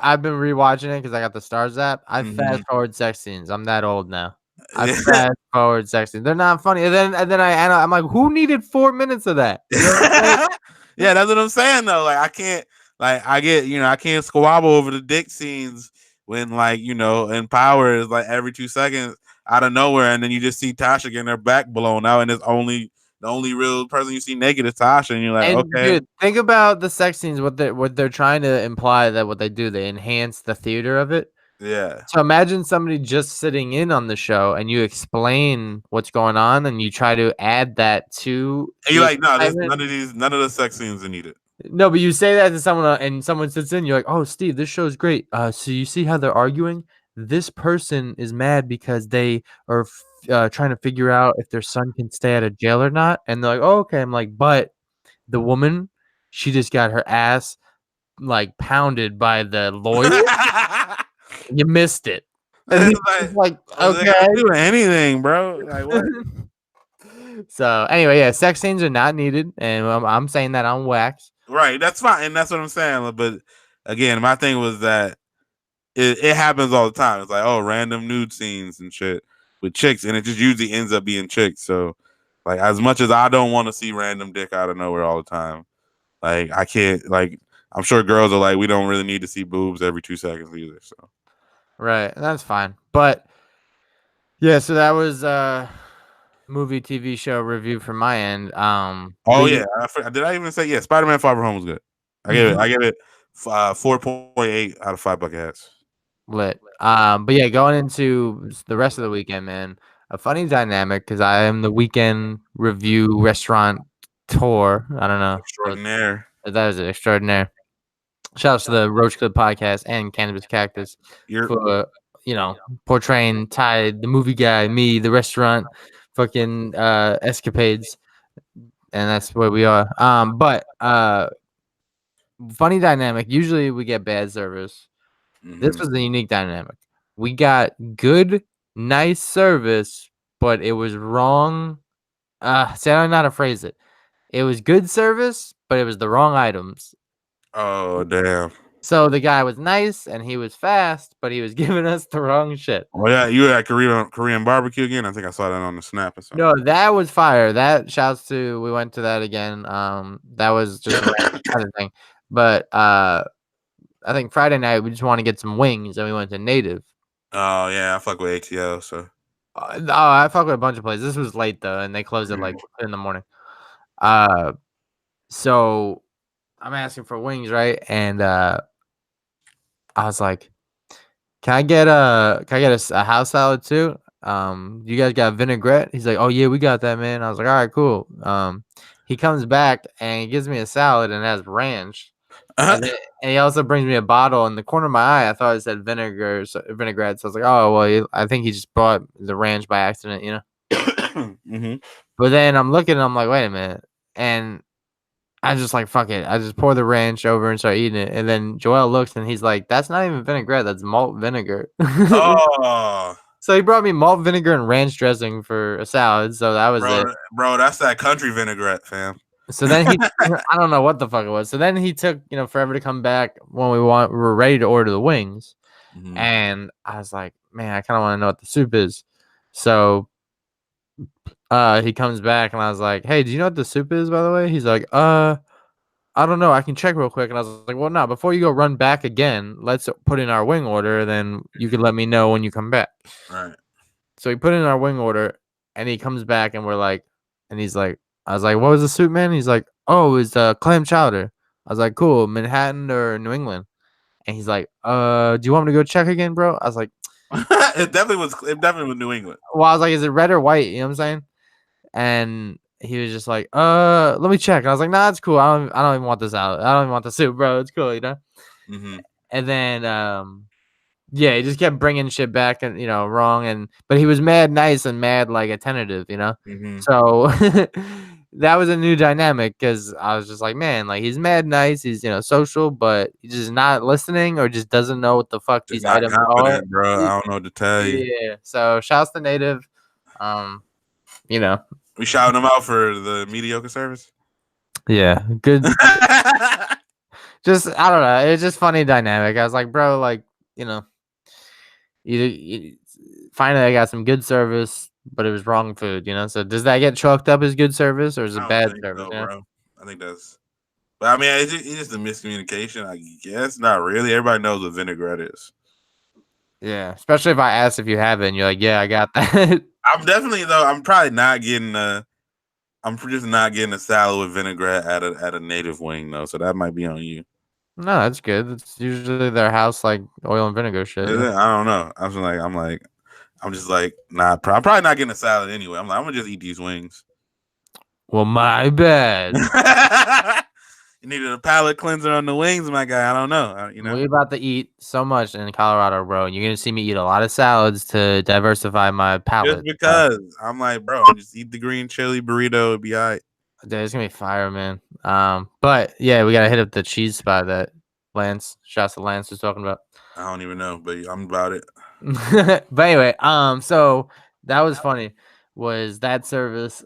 I've been rewatching it because I got the Stars app. I fast forward sex scenes. I'm that old now. I fast forward sex scenes. They're not funny. And then I'm like, who needed 4 minutes of that? Yeah, that's what I'm saying though. Like I can't. Like I get, I can't squabble over the dick scenes when in Power is like every 2 seconds out of nowhere, and then you just see Tasha getting her back blown out, and it's the only real person you see naked is Tasha, and you're like, okay. Dude, think about the sex scenes. What they're trying to imply that what they do, they enhance the theater of it. Yeah. So imagine somebody just sitting in on the show and you explain what's going on and you try to add that to And you're the like, no, there's excitement. none of the sex scenes are needed. No, but you say that to someone and someone sits in, you're like, "Oh, Steve, this show's great. So you see how they're arguing? This person is mad because they are trying to figure out if their son can stay out of jail or not." And they're like, "Oh, okay." I'm like, "But the woman, she just got her ass like pounded by the lawyer. You missed it." And he's It's just like, like, well, they're "Okay." not doing anything, bro. Like what? So anyway, yeah, sex scenes are not needed, and I'm saying that on wax. Right. That's fine, and that's what I'm saying. But again, my thing was that it happens all the time. It's like, oh, random nude scenes and shit with chicks, and it just usually ends up being chicks. So, like, as much as I don't want to see random dick out of nowhere all the time, like, I can't. Like, I'm sure girls are like, we don't really need to see boobs every 2 seconds either. So, Right, that's fine. But yeah, so that was movie TV show review from my end. oh The yeah, did I even say yeah? Spider-Man: Far From Home was good. Mhm. I gave it 4.8 out of 5 bucket hats. Lit. But yeah, going into the rest of the weekend, man, a funny dynamic because I am the weekend review restaurant tour. I don't know. Extraordinaire. That is extraordinary. Shout out to the Roach Clip podcast and Cannabis Cactus You're for portraying Ty, the movie guy, me, the restaurant, fucking escapades, and that's where we are. But funny dynamic. Usually we get bad service. This was the unique dynamic. We got good, nice service, but it was wrong. See, I don't know how to phrase it. It was good service, but it was the wrong items. oh damn. So the guy was nice and he was fast, but he was giving us the wrong shit. Oh yeah, you were at Korean barbecue again. I think I saw that on the snap or something. No, that was fire. That shouts to we went to that again. That was just a random other thing. But I think Friday night we just want to get some wings and we went to Native. Oh yeah, I fuck with ATL. So I fuck with a bunch of places. This was late though, and they closed at like 2 in the morning. So I'm asking for wings, right? And I was like, "Can I get a house salad too? You guys got vinaigrette?" He's like, "Oh yeah, we got that, man." I was like, "All right, cool." He comes back and he gives me a salad and it has ranch. And he also brings me a bottle. In the corner of my eye, I thought it said vinegar, vinaigrette. So I was like, "Oh well, I think he just brought the ranch by accident, you know." mm-hmm. But then I'm looking, and I'm like, "Wait a minute," and I just like, fuck it. I just pour the ranch over and start eating it. And then Joel looks and he's like, "That's not even vinaigrette. That's malt vinegar." Oh, So he brought me malt vinegar and ranch dressing for a salad. So that was it. bro, that's that country vinaigrette, fam. So then I don't know what the fuck it was. So then he took, forever to come back when we were ready to order the wings. Mm-hmm. And I was like, man, I kind of want to know what the soup is. So he comes back and I was like, "Hey, do you know what the soup is, by the way?" He's like, "I don't know. I can check real quick." And I was like, "Well, no, before you go run back again, let's put in our wing order. Then you can let me know when you come back." Right. So he put in our wing order and he comes back and he's like, I was like, "What was the soup, man?" He's like, "Oh, it's clam chowder." I was like, "Cool, Manhattan or New England?" And he's like, "Do you want me to go check again, bro?" I was like, It definitely was New England. "Well," I was like, "Is it red or white?" You know what I'm saying? And he was just like, let me check." And I was like, "Nah, it's cool. I don't even want this out. I don't even want the soup, bro. It's cool, you know?" Mm-hmm. And then, yeah, he just kept bringing shit back and, wrong. But he was mad nice and mad, like, attentive, Mm-hmm. So that was a new dynamic because I was just like, man, like, he's mad nice. He's, social, but he's just not listening or just doesn't know what the fuck Just these not items are. confident, bro. I don't know what to tell you. Yeah. So shouts to Native. You know. We shouting them out for the mediocre service. Yeah. Good. Just I don't know. It's just funny dynamic. I was like, bro, like, either finally I got some good service, but it was wrong food, So does that get chalked up as good service or is it bad service? So, bro. I think that's. But I mean, it's just a miscommunication. I guess not really. Everybody knows what vinaigrette is. Yeah, especially if I ask if you have it, and you're like, "Yeah, I got that." I'm probably not getting I'm just not getting a salad with vinaigrette at a Native wing though. So that might be on you. No, that's good. It's usually their house like oil and vinegar shit. Is Yeah. it? I don't know. I'm just like, nah. I'm probably not getting a salad anyway. I'm gonna just eat these wings. Well, my bad. You needed a palate cleanser on the wings, my guy. I don't know. We're about to eat so much in Colorado, bro. And you're gonna see me eat a lot of salads to diversify my Just palate. because I'm like, bro, just eat the green chili burrito. It'd be all right. Dude, it's gonna be fire, man. But yeah, we gotta hit up the cheese spot that shouts to Lance was talking about. I don't even know, but I'm about it. But anyway, so that was funny. Was that service?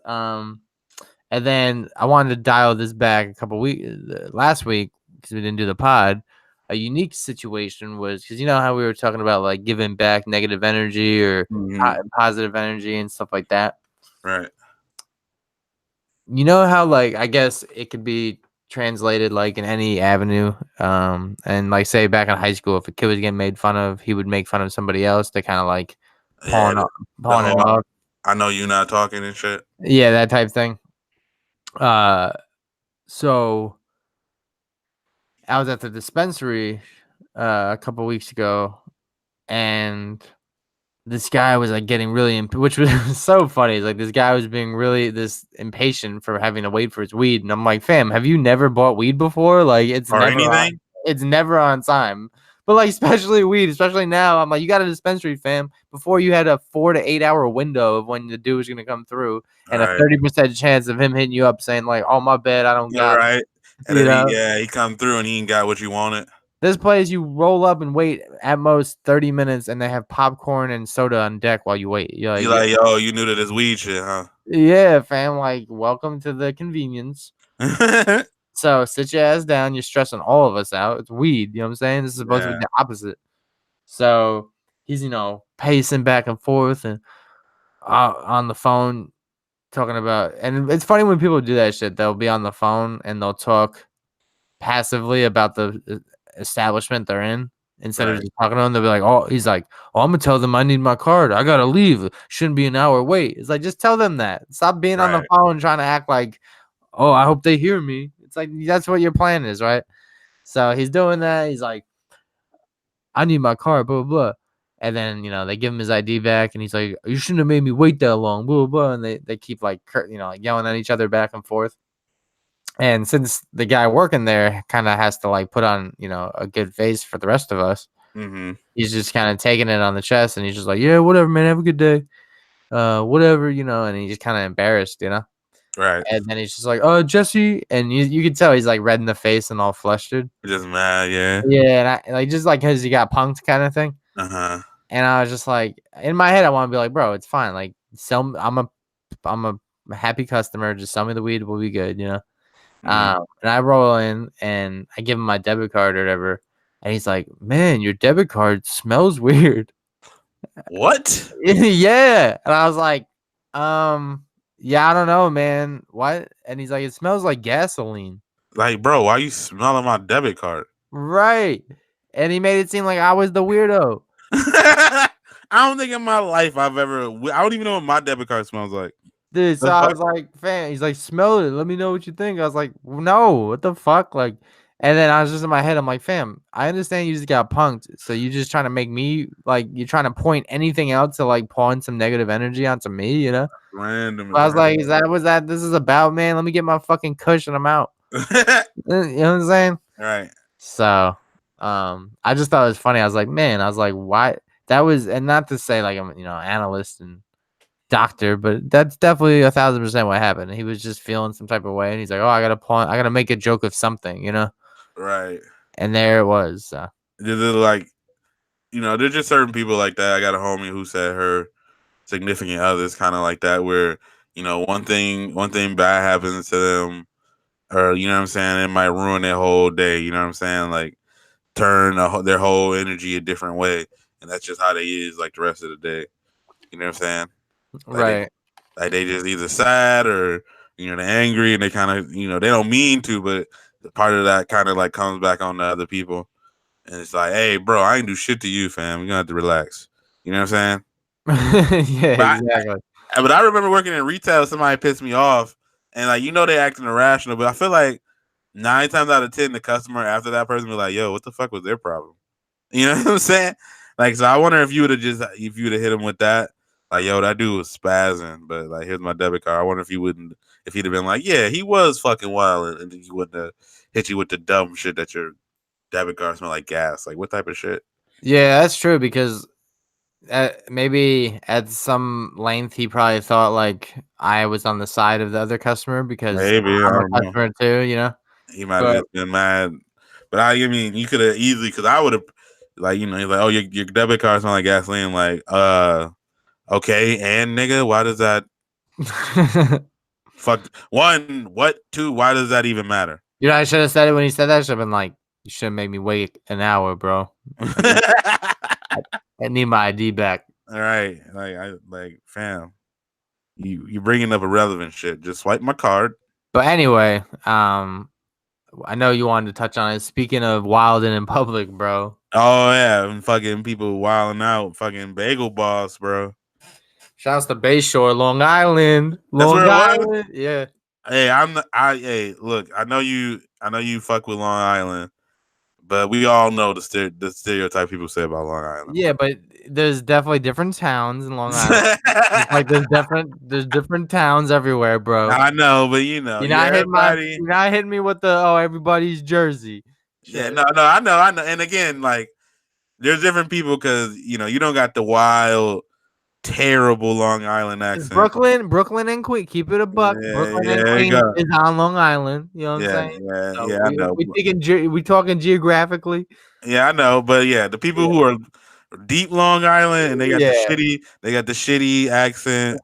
And then I wanted to dial this back a couple weeks last week because we didn't do the pod. A unique situation was because you know how we were talking about like giving back negative energy or positive energy and stuff like that. Right. You know how like I guess it could be translated like in any avenue. And like say back in high school, if a kid was getting made fun of, he would make fun of somebody else to kind of like pawn it off. I know you're not talking and shit. Yeah, that type thing. So I was at the dispensary a couple weeks ago, and this guy was like getting really, which was so funny. Like this guy was being really this impatient for having to wait for his weed, and I'm like, fam, have you never bought weed before? Like it's never on time. But like especially weed, especially now, I'm like, you got a dispensary, fam. Before you had a 4 to 8 hour window of when the dude was gonna come through, and a 30% chance of him hitting you up saying like, "Oh my bad, I don't got right." it. And then he come through and he ain't got what you wanted. This place you roll up and wait at most 30 minutes, and they have popcorn and soda on deck while you wait. You're like, yo, you knew to this weed shit, huh? Yeah, fam. Like, welcome to the convenience. So sit your ass down. You're stressing all of us out. It's weed. You know what I'm saying? This is supposed to be the opposite. So he's, pacing back and forth and on the phone talking about. And it's funny when people do that shit. They'll be on the phone and they'll talk passively about the establishment they're in instead of just talking to them. They'll be like, "Oh, he's like, oh, I'm gonna tell them I need my card. I gotta leave. Shouldn't be an hour wait." It's like just tell them that. Stop being on the phone trying to act like, "Oh, I hope they hear me." It's like that's what your plan is, right? So he's doing that. He's like, "I need my card." Blah blah blah. And then they give him his ID back, and he's like, "You shouldn't have made me wait that long." Blah blah. And they keep like yelling at each other back and forth. And since the guy working there kind of has to like put on, a good face for the rest of us, he's just kind of taking it on the chest, and he's just like, "Yeah, whatever, man. Have a good day. Whatever, and he's just kind of embarrassed, Right. And then he's just like, "Oh, Jesse," and you can tell he's like red in the face and all flustered. Just mad, yeah. Yeah, and I just like because he got punked kind of thing. And I was just like, in my head, I want to be like, "Bro, it's fine. Like, I'm a happy customer. Just sell me the weed. We'll be good, And I roll in and I give him my debit card or whatever. And he's like, "Man, your debit card smells weird." What? Yeah. And I was like, yeah, I don't know, man. What? And he's like, "It smells like gasoline." Like, bro, why are you smelling my debit card? Right. And he made it seem like I was the weirdo. I don't think in my life I don't even know what my debit card smells like. Dude, so I was like, "Fam," he's like, "Smell it. Let me know what you think." I was like, "No, what the fuck?" Like, and then I was just in my head, I'm like, "Fam, I understand you just got punked. So you just trying to make me like you're trying to point anything out to like pawn some negative energy onto me, Random. So I was like, "Is that what this is about, man? Let me get my fucking kush and I'm out." You know what I'm saying? Right. So, I just thought it was funny. I was like, why? That was, and not to say like I'm, analyst and doctor, but that's definitely 1,000% what happened. He was just feeling some type of way, and he's like, "Oh, I gotta make a joke of something, Right. And there it was. Like, there's just certain people like that. I got a homie who said her significant others kind of like that, where one thing bad happens to them, or what I'm saying, it might ruin their whole day. You know what I'm saying? Like turn their whole energy a different way, and that's just how they is like the rest of the day. You know what I'm saying? Right. They just either sad or they're angry, and they kind of they don't mean to, but the part of that kind of like comes back on the other people, and it's like, hey, bro, I ain't do shit to you, fam. You're gonna have to relax. You know what I'm saying? Yeah, exactly. But I remember working in retail. Somebody pissed me off, and like they acting irrational, but I feel like 9 times out of 10, the customer after that person be like, "Yo, what the fuck was their problem?" You know what I'm saying? Like, so I wonder if you would have hit him with that, like, "Yo, that dude was spazzing, but like, here's my debit card." I wonder if if he'd have been like, "Yeah, he was fucking wild," and he wouldn't have hit you with the dumb shit that your debit card smell like gas. Like, what type of shit? Yeah, that's true because maybe at some length he probably thought like I was on the side of the other customer because Maybe, I I'm a don't know. customer too, you know. He might have But just been mad, but I mean, you could have easily, because I would have, like, he's like, "Oh, your debit card smell like gasoline." Like, okay, and nigga, why does that fuck one? What two? Why does that even matter? I should have said it when he said that. I should have been like, "You shouldn't make me wait an hour, bro. I need, I need my ID back." All right, like fam, you bringing up irrelevant shit. Just swipe my card. But anyway, I know you wanted to touch on it. Speaking of wilding in public, bro. Oh yeah, and fucking people wilding out. Fucking bagel boss, bro. Shouts to Bayshore, Long Island. That's where Long it was. Island. Yeah. Hey, hey, look, I know you fuck with Long Island, but we all know the stereotype people say about Long Island, Yeah, bro. but there's definitely different towns in Long Island. It's like there's different towns everywhere, bro. I know, but you know, yeah, everybody. You're not hitting me with the everybody's Jersey. Yeah, Shit. no, I know. And again, like, there's different people because you don't got the wild, terrible Long Island It's accent. Brooklyn and Queens. Keep it a buck. Yeah, Brooklyn yeah, and there you Queens go. is on Long Island. You know what I'm Yeah, saying? yeah, So yeah. I know. we talking geographically. Yeah, I know. But yeah, the people who are deep Long Island and Yeah. they got the shitty accent,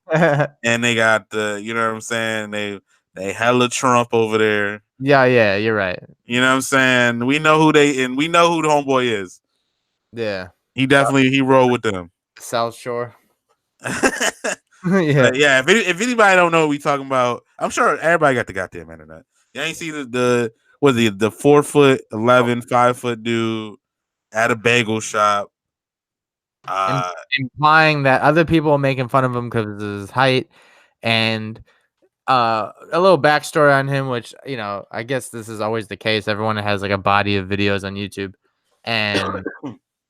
and they got you know what I'm saying? They hella Trump over there. Yeah, you're right. You know what I'm saying? We know who we know who the homeboy is. Yeah. He rolled with them. South Shore. Yeah. But yeah, if anybody don't know what we talking about, I'm sure everybody got the goddamn internet. You ain't see the 4'11", 5 foot dude at a bagel shop. Implying that other people are making fun of him because of his height, and a little backstory on him, which I guess this is always the case. Everyone has like a body of videos on YouTube, and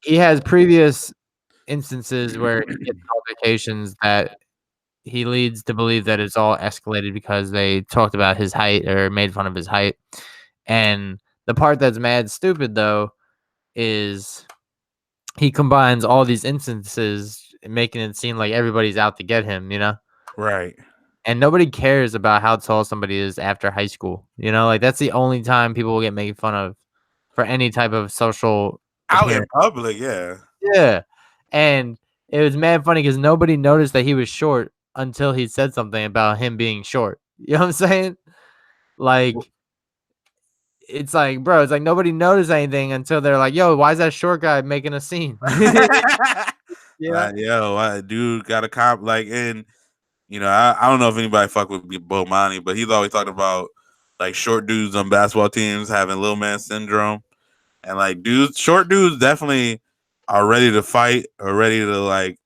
he has previous instances where he gets altercations that he leads to believe that it's all escalated because they talked about his height or made fun of his height. And the part that's mad stupid though is he combines all these instances, making it seem like everybody's out to get him, Right. And nobody cares about how tall somebody is after high school. Like that's the only time people will get made fun of for any type of social Out in appearance. public, yeah. Yeah. And it was mad funny because nobody noticed that he was short until he said something about him being short. You know what I'm saying? Like, it's like, bro, it's like nobody noticed anything until they're like, yo, why is that short guy making a scene? Like, yo, dude got a cop, like, and I don't know if anybody fuck with Bomani, but he's always talking about like short dudes on basketball teams having little man syndrome, and like short dudes definitely are ready to fight or ready to like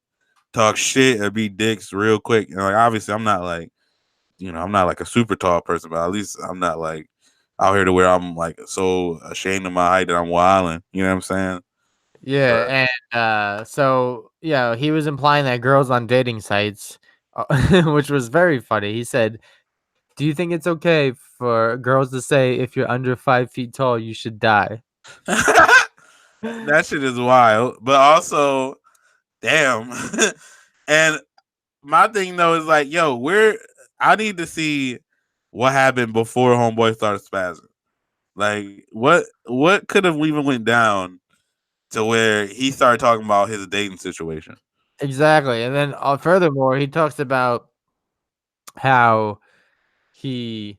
talk shit or be dicks real quick. And like, obviously, I'm not like a super tall person, but at least I'm not like out here to where I'm like so ashamed of my height that I'm wilding. You know what I'm saying? Yeah, and so he was implying that girls on dating sites, which was very funny. He said, "Do you think it's okay for girls to say if you're under 5 feet tall, you should die?" That shit is wild, but also, damn. And my thing though is like, yo, I need to see what happened before homeboy started spazzing. Like, what could have even went down to where he started talking about his dating situation? Exactly, and then furthermore, he talks about how he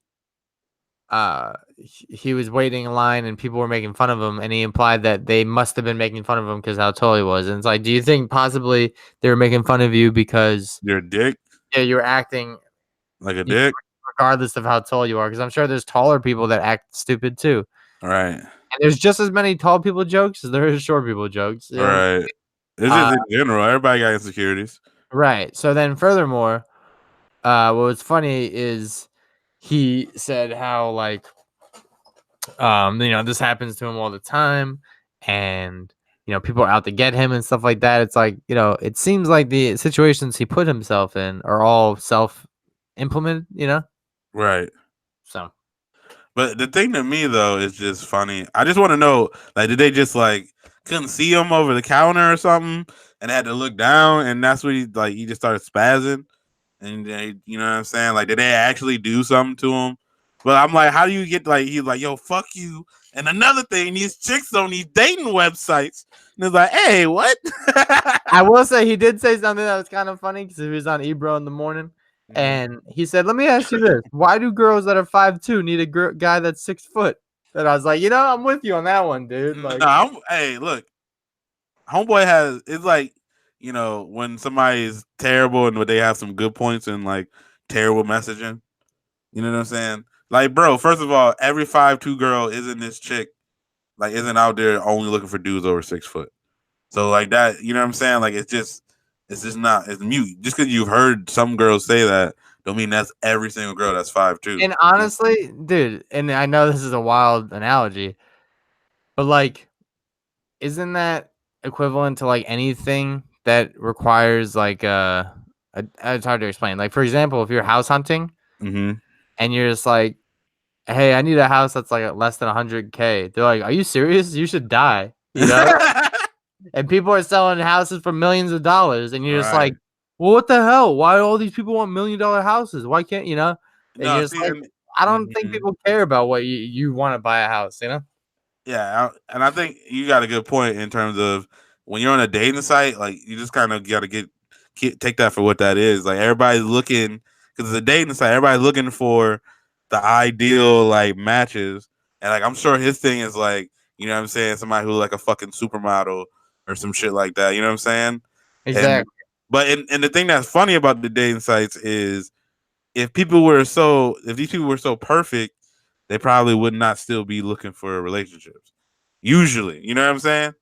he was waiting in line and people were making fun of him, and he implied that they must have been making fun of him because how tall he was. And it's like, do you think possibly they were making fun of you because You're a dick, you're acting like a dick, regardless of how tall you are? Because I'm sure there's taller people that act stupid too. right? And there's just as many tall people jokes as there is short people jokes. Right. It's just in general, everybody got insecurities. Right. So then furthermore, what was funny is he said how like This happens to him all the time, and people are out to get him and stuff like that. It's like, it seems like the situations he put himself in are all self-implemented, Right. So, But the thing to me though is just funny. I just want to know, like, did they just like couldn't see him over the counter or something, and had to look down, and that's when he just started spazzing, and you know what I'm saying? Like, did they actually do something to him? But I'm like, how do you get he's like, yo, fuck you. And another thing, these chicks on these dating websites, and it's like, hey, what? I will say he did say something that was kind of funny because he was on Ebro in the morning, and he said, "Let me ask you this: why do girls that are 5'2" need a guy that's 6 foot?" And I was like, I'm with you on that one, dude. Like, hey, look, homeboy it's like, when somebody is terrible and they have some good points and like terrible messaging. You know what I'm saying? Like, bro, first of all, every 5'2" girl isn't this chick, like, isn't out there only looking for dudes over 6 foot. So like that, you know what I'm saying? Like, it's just not, it's mute. Just because you've heard some girls say that, don't mean that's every single girl that's 5'2". and honestly, dude, and I know this is a wild analogy, but like, isn't that equivalent to like anything that requires like it's hard to explain. Like, for example, if you're house hunting Mm-hmm. and you're just like, hey, I need a house that's like less than 100K. They're like, are you serious? You should die. And people are selling houses for millions of dollars, and you're just Right. like, well, what the hell? Why do all these people want $1 million houses? Why can't And No, you're just like, I don't think people care about what you want to buy a house, Yeah, and I think you got a good point in terms of when you're on a dating site, like, you just kind of got to take that for what that is. Like, everybody's looking, because it's a dating site, everybody's looking for the ideal like matches, and like, I'm sure his thing is like, you know what I'm saying, somebody who like a fucking supermodel or some shit like that. You know what I'm saying? Exactly. And the thing that's funny about the dating sites is if these people were so perfect, they probably would not still be looking for relationships. Usually, you know what I'm saying?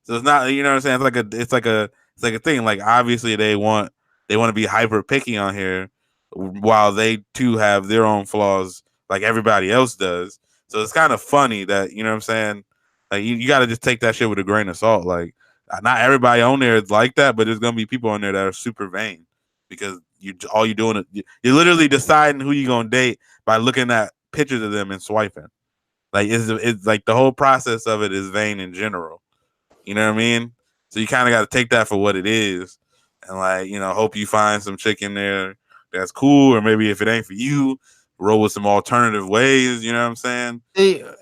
So it's not, you know what I'm saying? It's like a thing. Like, obviously they want to be hyper picky on here, while they too have their own flaws like everybody else does. So it's kind of funny that, you know what I'm saying? Like, you got to just take that shit with a grain of salt. Like, not everybody on there is like that, but there's gonna be people on there that are super vain, because all you're doing is you're literally deciding who you're gonna date by looking at pictures of them and swiping. Like, it's like the whole process of it is vain in general. You know what I mean? So you kind of got to take that for what it is, and like, hope you find some chick in there that's cool, or maybe if it ain't for you, roll with some alternative ways. You know what I'm saying?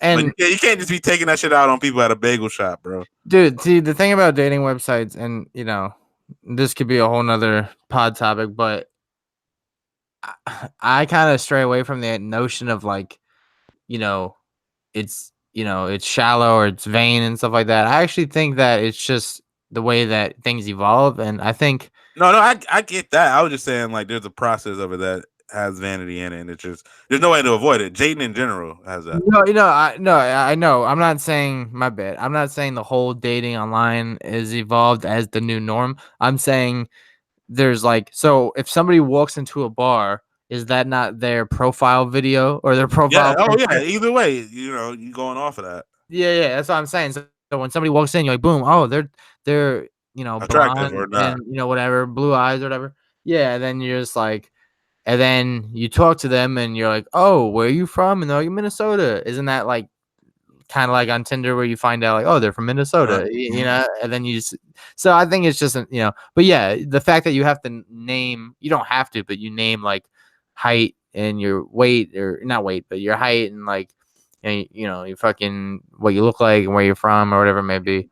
And but you can't just be taking that shit out on people at a bagel shop, bro. Dude, see, the thing about dating websites, and this could be a whole nother pod topic, but I kind of stray away from the notion of like, it's shallow or it's vain and stuff like that. I actually think that it's just the way that things evolve, and I think no, I get that. I was just saying, like, there's a process of it that has vanity in it, and it's just, there's no way to avoid it. Dating in general has that. I know. I'm not saying, my bad. I'm not saying the whole dating online is evolved as the new norm. I'm saying there's like, so if somebody walks into a bar, is that not their profile video or their profile? Yeah. Oh yeah. Either way, you going off of that. Yeah. That's what I'm saying. So when somebody walks in, you're like, boom, oh, they're Attractive blonde or not? and whatever, blue eyes or whatever. Yeah. And then you're just like, and then you talk to them and you're like, oh, where are you from? And they're like, Minnesota. Isn't that like kind of like on Tinder where you find out like, oh, they're from Minnesota, and then you just, so I think it's just, but yeah, the fact that you have to name, you don't have to, but you name like height and your weight, or not weight, but your height, and like, you fucking, what you look like and where you're from or whatever it may be.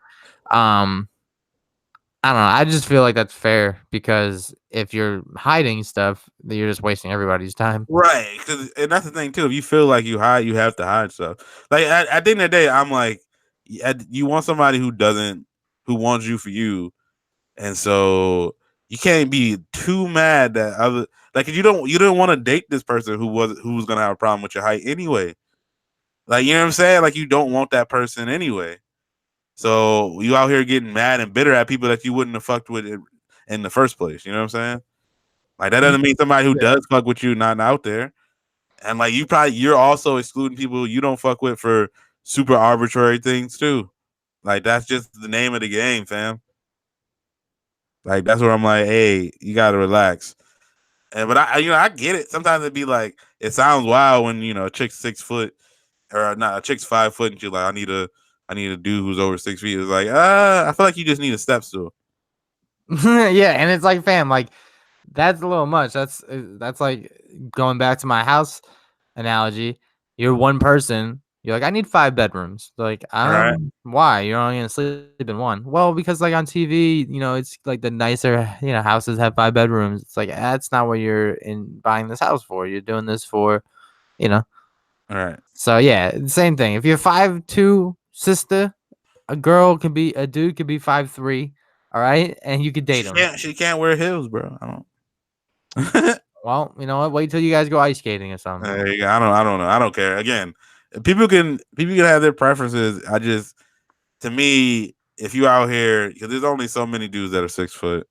I don't know. I just feel like that's fair, because if you're hiding stuff, then you're just wasting everybody's time. Right. And that's the thing too. If you feel like you hide, you have to hide stuff. Like, at the end of the day, I'm like, you want somebody who wants you for you, and so you can't be too mad that like, you didn't want to date this person who was gonna have a problem with your height anyway. Like, you know what I'm saying? Like, you don't want that person anyway. So you out here getting mad and bitter at people that you wouldn't have fucked with in the first place. You know what I'm saying? Like, that doesn't mean somebody who does fuck with you not out there. And like you're also excluding people you don't fuck with for super arbitrary things too. Like that's just the name of the game, fam. Like that's where I'm like, hey, you gotta relax. And but I get it. Sometimes it'd be like it sounds wild when a chick's 6 foot or not a chick's 5 foot and she's like, I need a dude who's over 6 feet. It's like, I feel like you just need a step stool. Yeah, and it's like, fam, like that's a little much. That's like going back to my house analogy. You're one person. You're like, I need 5 bedrooms. Like, Right. why? You're only gonna sleep in one. Well, because like on TV, it's like the nicer, houses have 5 bedrooms. It's like that's not what you're in buying this house for. You're doing this for, you know. All right. So yeah, same thing. If you're 5'2", sister, a dude could be 5'3", all right, and you could date him. She can't wear heels, bro. I don't. Well, you know what? Wait till you guys go ice skating or something. I don't know. I don't care. Again, people can have their preferences. To me, if you out here, because there's only so many dudes that are 6 foot.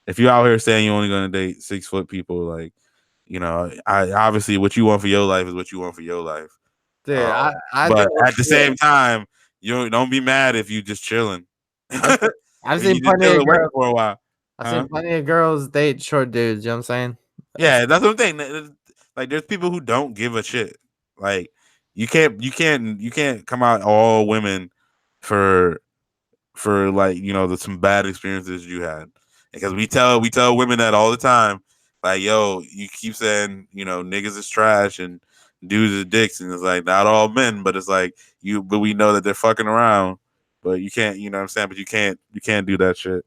If you out here saying you're only gonna date 6 foot people, like, I obviously what you want for your life is what you want for your life. Dude, but at the same time, you don't be mad if you just chilling. I've seen plenty of girls for a while. I've seen plenty of girls date short dudes. You know what I'm saying? Yeah, that's what I'm saying. Like, there's people who don't give a shit. Like, you can't come out all women for like some bad experiences you had, because we tell women that all the time. Like, yo, you keep saying niggas is trash and dudes is dicks, and it's like not all men, but it's like but we know that they're fucking around, but you can't, what I'm saying, but you can't do that shit.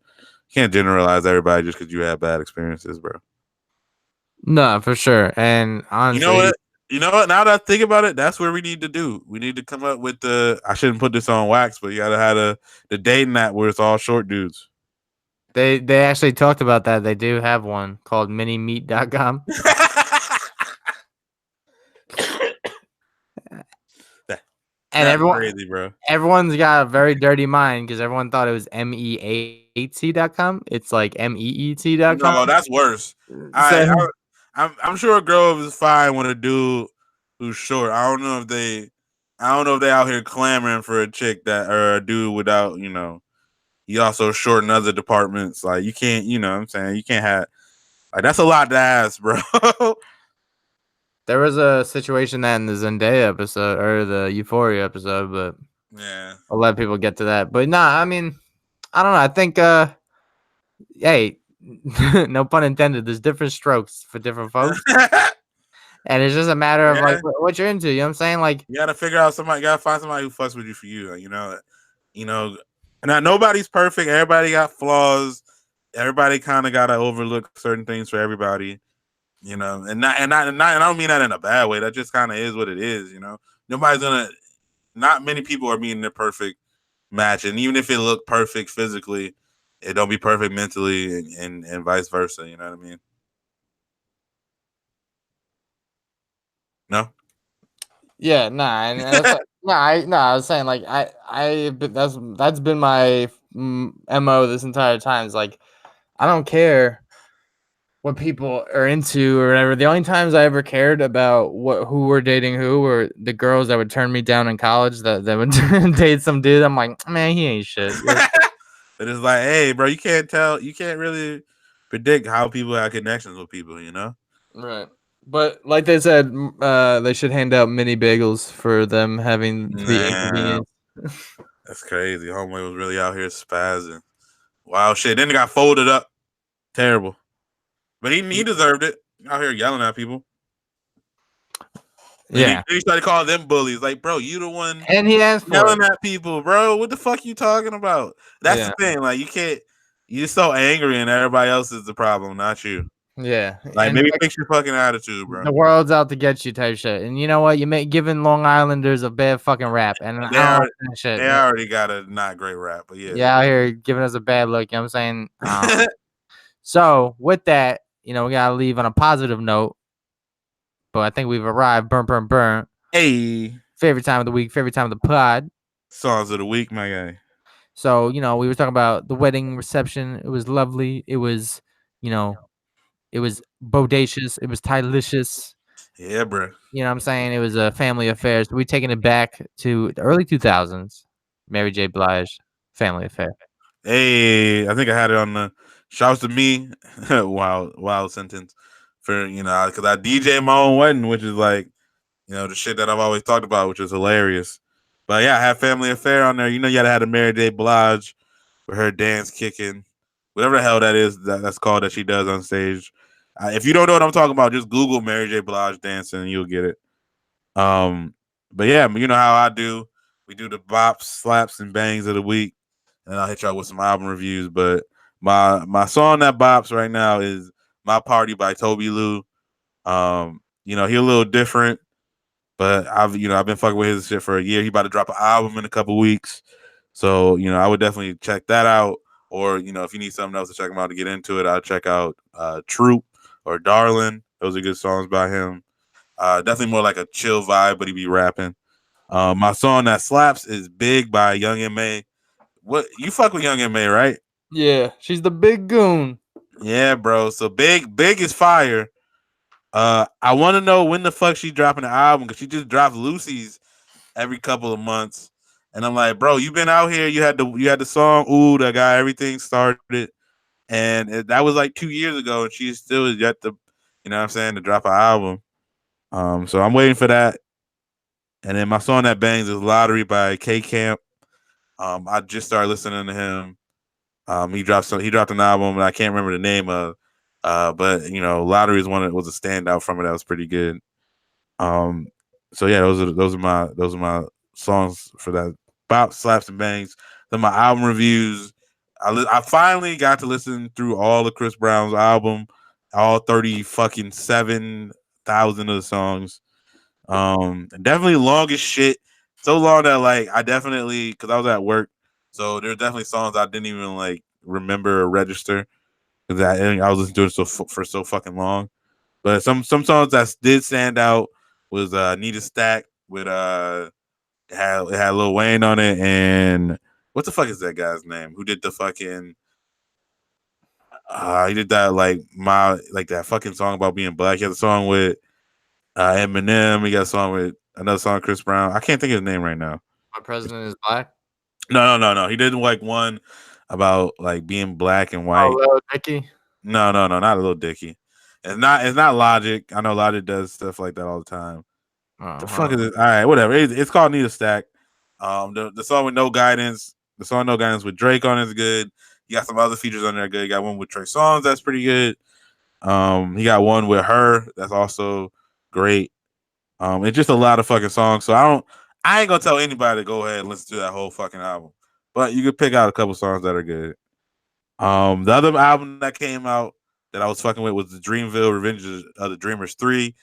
You can't generalize everybody just because you had bad experiences, bro. No, for sure. And honestly, you know what? Now that I think about it, that's where we need to do. We need to come up with I shouldn't put this on wax, but you gotta have the dating app where it's all short dudes. they actually talked about that. They do have one called minimeat.com. And crazy, bro. Everyone's got a very dirty mind because everyone thought it was meat.com. It's like meet.com. No, that's worse. I'm sure a girl is fine with a dude who's short. I don't know if they out here clamoring for a chick or a dude without, he also short in other departments. Like, you can't, what I'm saying, you can't have, like, that's a lot to ask, bro. There was a situation that in the Zendaya episode or the Euphoria episode, but yeah, I'll let people get to that. But nah, I mean, I don't know. I think, hey, no pun intended. There's different strokes for different folks, and it's just a matter of like what you're into. You know what I'm saying? Like, you gotta figure out somebody. You gotta find somebody who fucks with you for you. And now nobody's perfect. Everybody got flaws. Everybody kind of gotta overlook certain things for everybody. And I don't mean that in a bad way. That just kind of is what it is. Not many people are meeting their perfect match, and even if it looked perfect physically, it don't be perfect mentally, and vice versa. You know what I mean? No. Yeah, nah, and that's I was saying like that's been my MO this entire time. It's like I don't care what people are into or whatever. The only times I ever cared about who were dating who were the girls that would turn me down in college that would date some dude. I'm like, man, he ain't shit. But it's like, hey, bro, you can't really predict how people have connections with people, Right. But like they said, they should hand out mini bagels for them having to be inconvenienced. That's crazy. Homeboy was really out here spazzing. Wow, shit. Then it got folded up. Terrible. But he deserved it. Out here yelling at people. Yeah. He started calling them bullies. Like, bro, you the one. And he asked for yelling at people, bro. What the fuck you talking about? That's the thing. Like, you can't. You're so angry, and everybody else is the problem, not you. Yeah. Like, maybe fix your fucking attitude, bro. The world's out to get you type shit. And you know what? You make giving Long Islanders a bad fucking rap. And they already got a not great rap, but yeah. Yeah, out here giving us a bad look. You know what I'm saying? So with that, we gotta leave on a positive note. But I think we've arrived. Burn. Hey. Favorite time of the week, favorite time of the pod. Songs of the week, my guy. So, we were talking about the wedding reception. It was lovely. It was, it was bodacious. It was tilicious. Yeah, bro. You know what I'm saying? It was a family affair. So we taking it back to the early 2000s. Mary J. Blige, Family Affair. Hey, I think I had it on the shouts to me. Wild sentence for because I DJ my own wedding, which is like the shit that I've always talked about, which is hilarious. But yeah, I have Family Affair on there. You gotta have the Mary J. Blige with her dance kicking, whatever the hell that is that's called that she does on stage. If you don't know what I'm talking about, just Google Mary J. Blige dancing and you'll get it. But yeah, you know how I do. We do the bops, slaps, and bangs of the week, and I'll hit y'all with some album reviews. But my song that bops right now is "My Party" by Toby Lou. He a little different, but I've been fucking with his shit for a year. He about to drop an album in a couple weeks, so I would definitely check that out. Or if you need something else to check him out to get into it, I'll check out Troop or Darlin'. Those are good songs by him. Definitely more like a chill vibe, but he be rapping. My song that slaps is "Big" by Young M.A. What you fuck with Young M.A, right? Yeah, she's the big goon. Yeah, bro. So Big is fire. I want to know when the fuck she dropping the album because she just drops Lucy's every couple of months, and I'm like, bro, you been out here. You had the song "Ooh" that got everything started, and that was like 2 years ago, and she still is yet to, what I'm saying, to drop an album. So I'm waiting for that. And then my song that bangs is "Lottery" by K Camp. I just started listening to him. He dropped an album and I can't remember the name of. But "Lottery" is was a standout from it that was pretty good. So yeah, those are my songs for that. Bop, slaps, and bangs. Then my album reviews. I finally got to listen through all of Chris Brown's album, all 30 fucking 7,000 of the songs. Definitely long as shit. So long that like I definitely because I was at work, so there's definitely songs I didn't even like remember or register because I was listening to it for so fucking long. But some songs that did stand out was "Need a Stack" with it had Lil Wayne on it, and what the fuck is that guy's name? Who did the fucking he did that like that fucking song about being black. He had a song with Eminem. He got a song with another song, Chris Brown. I can't think of his name right now. My president is black. No. He didn't like one about like being black and white. Oh, Lil Dicky. No, not a Little Dicky. It's not Logic. I know Logic does stuff like that all the time. The fuck is it? All right, whatever. It's called "Need a Stack." The song with No Guidance, with Drake on is good. He got some other features on there good. He got one with Trey Songz that's pretty good. He got one with her that's also great. It's just a lot of fucking songs. So I ain't gonna tell anybody to go ahead and listen to that whole fucking album. But you could pick out a couple songs that are good. The other album that came out that I was fucking with was the Dreamville Revenge of the Dreamers 3.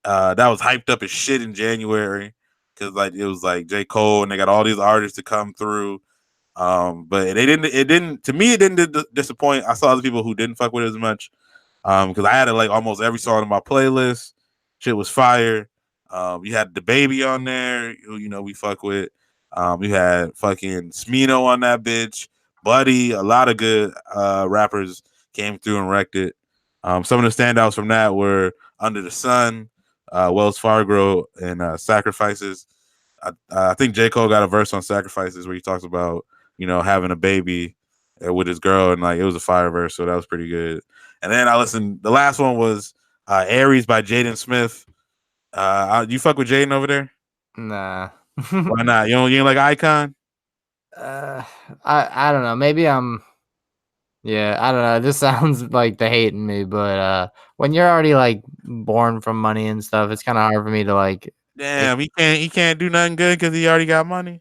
That was hyped up as shit in January because like it was like J. Cole and they got all these artists to come through. But it didn't disappoint. I saw other people who didn't fuck with it as much. Because I had it like almost every song on my playlist. Shit was fire. You had the baby on there, who we fuck with. You had fucking Smino on that bitch, Buddy. A lot of good rappers came through and wrecked it. Some of the standouts from that were Under the Sun, Wells Fargo, and Sacrifices. I think J. Cole got a verse on Sacrifices where he talks about having a baby with his girl, and like it was a fire verse, so that was pretty good. And then I listened. The last one was Aries by Jaden Smith. You fuck with Jaden over there? Nah. Why not? You ain't like Icon? I don't know. Maybe I'm. Yeah, I don't know. This sounds like the hate in me, but when you're already like born from money and stuff, it's kind of hard for me to like. Damn, he can't do nothing good because he already got money.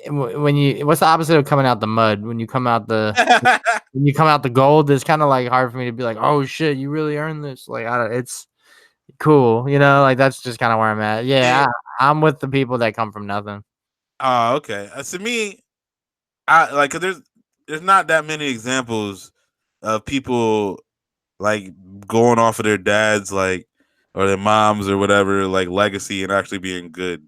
What's the opposite of coming out the mud? When you come out the gold, it's kind of like hard for me to be like, oh shit, you really earned this. Like it's cool, like that's just kind of where I'm at. Yeah, I'm with the people that come from nothing. Oh, okay. To me, I like because there's not that many examples of people like going off of their dads like or their moms or whatever like legacy and actually being good.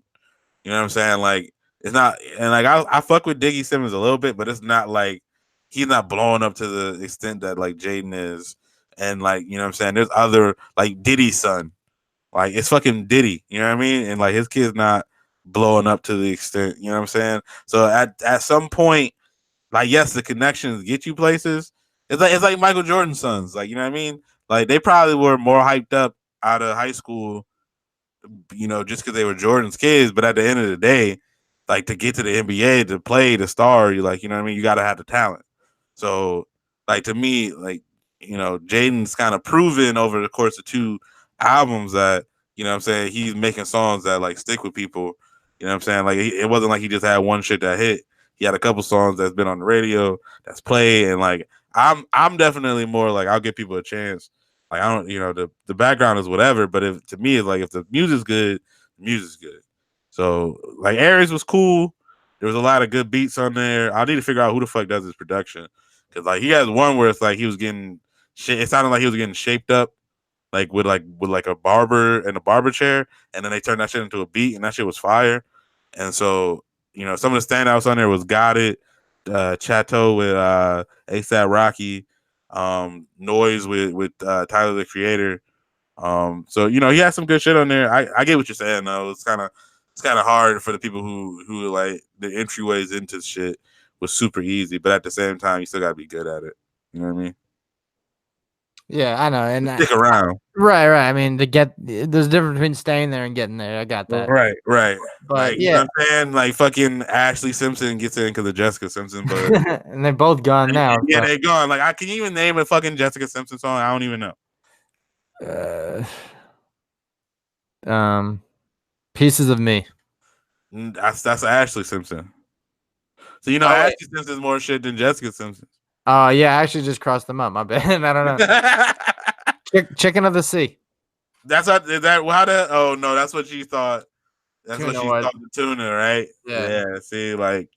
You know what I'm saying? Like it's not, and like I fuck with Diggy Simmons a little bit, but it's not like he's not blowing up to the extent that like Jaden is, and like what I'm saying. There's other like Diddy's son. Like it's fucking Diddy, you know what I mean? And like his kid's not blowing up to the extent, you know what I'm saying? So at some point, like yes, the connections get you places. It's like Michael Jordan's sons, like you know what I mean? Like they probably were more hyped up out of high school, just because they were Jordan's kids. But at the end of the day, like to get to the NBA to play the star, you like, you know what I mean? You got to have the talent. So, like to me, like Jaden's kind of proven over the course of 2 albums that what I'm saying, he's making songs that like stick with people. You know what I'm saying? Like it wasn't like he just had one shit that hit. He had a couple songs that's been on the radio, that's played, and like I'm definitely more like I'll give people a chance. Like I don't, the background is whatever, but if to me it's like if the music's good, the music's good. So like Aries was cool. There was a lot of good beats on there. I need to figure out who the fuck does his production because like he has one where it's like he was getting shit. It sounded like he was getting shaped up with a barber and a barber chair, and then they turned that shit into a beat, and that shit was fire. And so some of the standouts on there was Got It, Chateau with ASAP Rocky, Noise with Tyler the Creator. So he has some good shit on there. I get what you're saying though. It's kind of hard for the people who like the entryways into shit was super easy, but at the same time you still gotta be good at it. You know what I mean? Yeah, I know, and Stick around. Right. I mean, there's a difference between staying there and getting there. I got that. Right. But like, you know what I'm saying? Like fucking Ashley Simpson gets in because of Jessica Simpson, but and they're both gone now. yeah, they're gone. Like I can you even name a fucking Jessica Simpson song? I don't even know. Pieces of Me. That's Ashley Simpson. So Ashley Simpson's more shit than Jessica Simpson. Oh yeah, I actually just crossed them up. My bad. I don't know. Chicken of the Sea. That's how that. Oh no, that's what she thought. That's what she thought the tuna, right? Yeah. See, like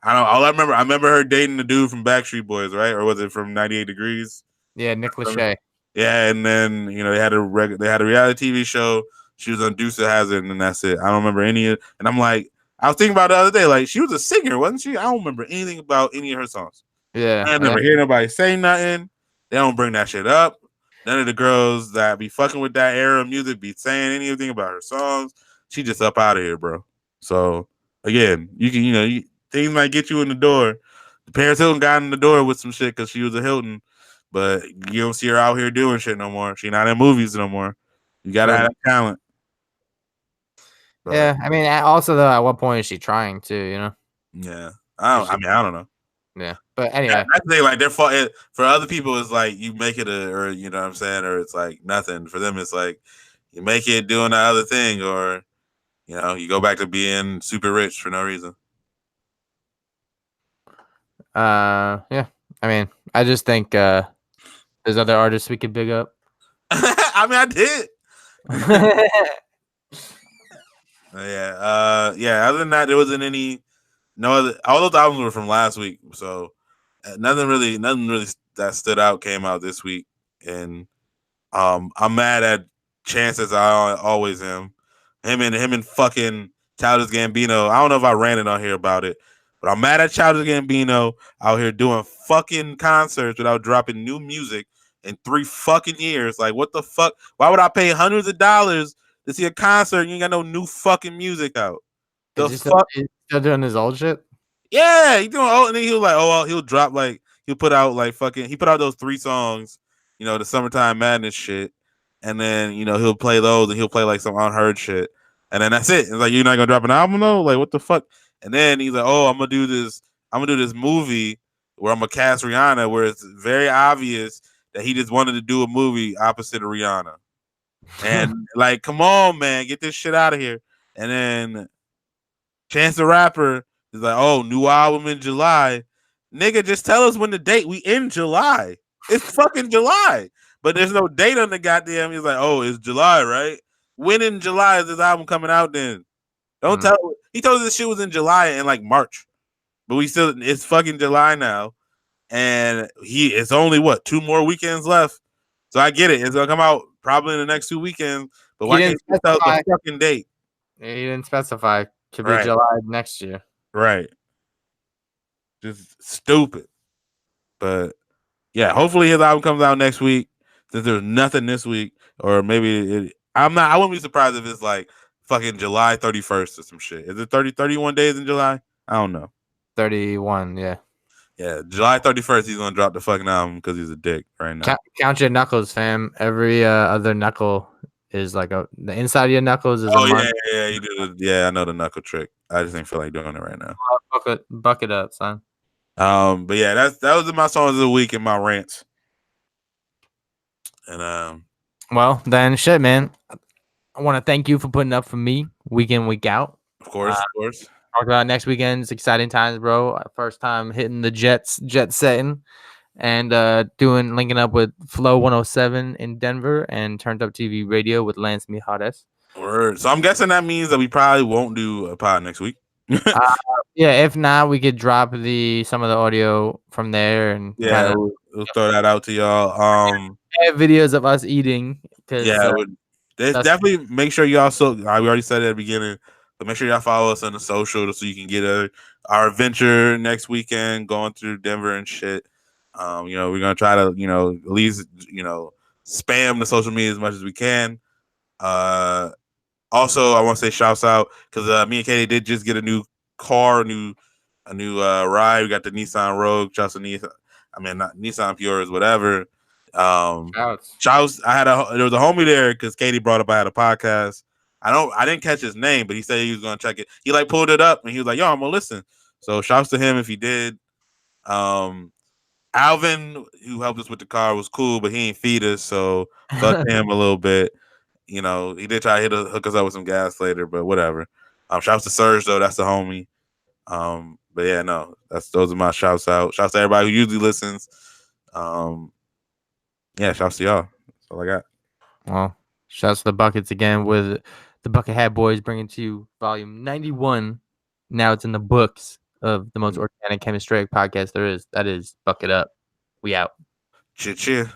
I don't. All I remember her dating the dude from Backstreet Boys, right? Or was it from 98 Degrees? Yeah, Nick Lachey. Yeah, and then they had a reality TV show. She was on Dukes of Hazzard, and that's it. I don't remember any of. And I'm like, I was thinking about it the other day. Like she was a singer, wasn't she? I don't remember anything about any of her songs. Yeah, I never hear nobody say nothing. They don't bring that shit up. None of the girls that be fucking with that era of music be saying anything about her songs. She just up out of here, bro. So again, you can things might get you in the door. Paris Hilton got in the door with some shit because she was a Hilton, but you don't see her out here doing shit no more. She not in movies no more. You gotta have talent. But, yeah, I mean, also though, at what point is she trying to? Yeah, I don't know. Yeah, but anyway, I think like for other people, it's like you make it or you know what I'm saying, or it's like nothing. For them, it's like you make it doing the other thing, or you go back to being super rich for no reason. Yeah. I mean, I just think there's other artists we could big up. I mean, I did. Yeah. Other than that, there wasn't no other. All those albums were from last week, so nothing really that stood out came out this week, and I'm mad at Chance as I always am. Him and fucking Childish Gambino. I don't know if I ran it on here about it, but I'm mad at Childish Gambino out here doing fucking concerts without dropping new music in 3 fucking years. Like, what the fuck? Why would I pay hundreds of dollars to see a concert and you ain't got no new fucking music out? The fuck? He's still doing his old shit? Yeah, he doing old, and then he'll like, oh, well, he'll drop like he'll put out like fucking. He put out those 3 songs, the Summertime Madness shit, and then he'll play those and he'll play like some unheard shit, and then that's it. It's like, you're not gonna drop an album though? Like, what the fuck? And then he's like, oh, I'm gonna do this movie where I'm gonna cast Rihanna, where it's very obvious that he just wanted to do a movie opposite of Rihanna. And like, come on, man, get this shit out of here. And then Chance the Rapper is like, oh, new album in July. Nigga, just tell us when the date. We in July. It's fucking July. But there's no date on the goddamn. He's like, oh, it's July, right? When in July is this album coming out then? Don't tell. He told us this shit was in July and like March. But it's fucking July now. And it's only 2 more weekends left. So I get it. It's gonna come out probably in the next 2 weekends. But why can't you tell the fucking date? He didn't specify. Could be July next year. Right. Just stupid. But yeah, hopefully his album comes out next week. Since there's nothing this week, or maybe I wouldn't be surprised if it's like fucking July 31st or some shit. Is it 31 days in July? I don't know. 31, yeah. Yeah, July 31st, he's gonna drop the fucking album because he's a dick right now. Count your knuckles, fam. Every other knuckle is like the inside of your knuckles is a month. Yeah, you do. Yeah, I know the knuckle trick. I just ain't feel like doing it right now. Bucket up, son. But yeah, that was my songs of the week and my rants. And well then, shit, man. I want to thank you for putting up for me week in, week out. Of course. Talk about next weekend's exciting times, bro. First time hitting the jet setting, and linking up with Flow 107 in Denver and Turned Up TV Radio with Lance Mijares. Word. So I'm guessing that means that we probably won't do a pod next week. Yeah, if not, we could drop some of the audio from there and we'll throw that out to y'all. Videos of us eating. Definitely make sure y'all. So we already said it at the beginning, but make sure y'all follow us on the social so you can get our adventure next weekend going through Denver and shit. We're gonna try to at least spam the social media as much as we can. Also, I want to say shouts out because me and Katie did just get a new car, a new ride. We got the Nissan Rogue, not Nissan Puras, whatever. Shouts. There was a homie there because Katie brought up I had a podcast. I didn't catch his name, but he said he was gonna check it. He like pulled it up and he was like, "Yo, I'm gonna listen." So shouts to him if he did. Alvin, who helped us with the car, was cool, but he ain't feed us, so fuck him a little bit. He did try to hook us up with some gas later, but whatever. Shouts to Serge though, that's the homie. But yeah, no, those are my shouts out. Shouts to everybody who usually listens. Yeah, shouts to y'all. That's all I got. Well, shouts to the Buckets again with the Bucket Hat Boys bringing to you volume 91. Now it's in the books of the most organic chemistry podcast there is. That is Bucket Up. We out. Cheer.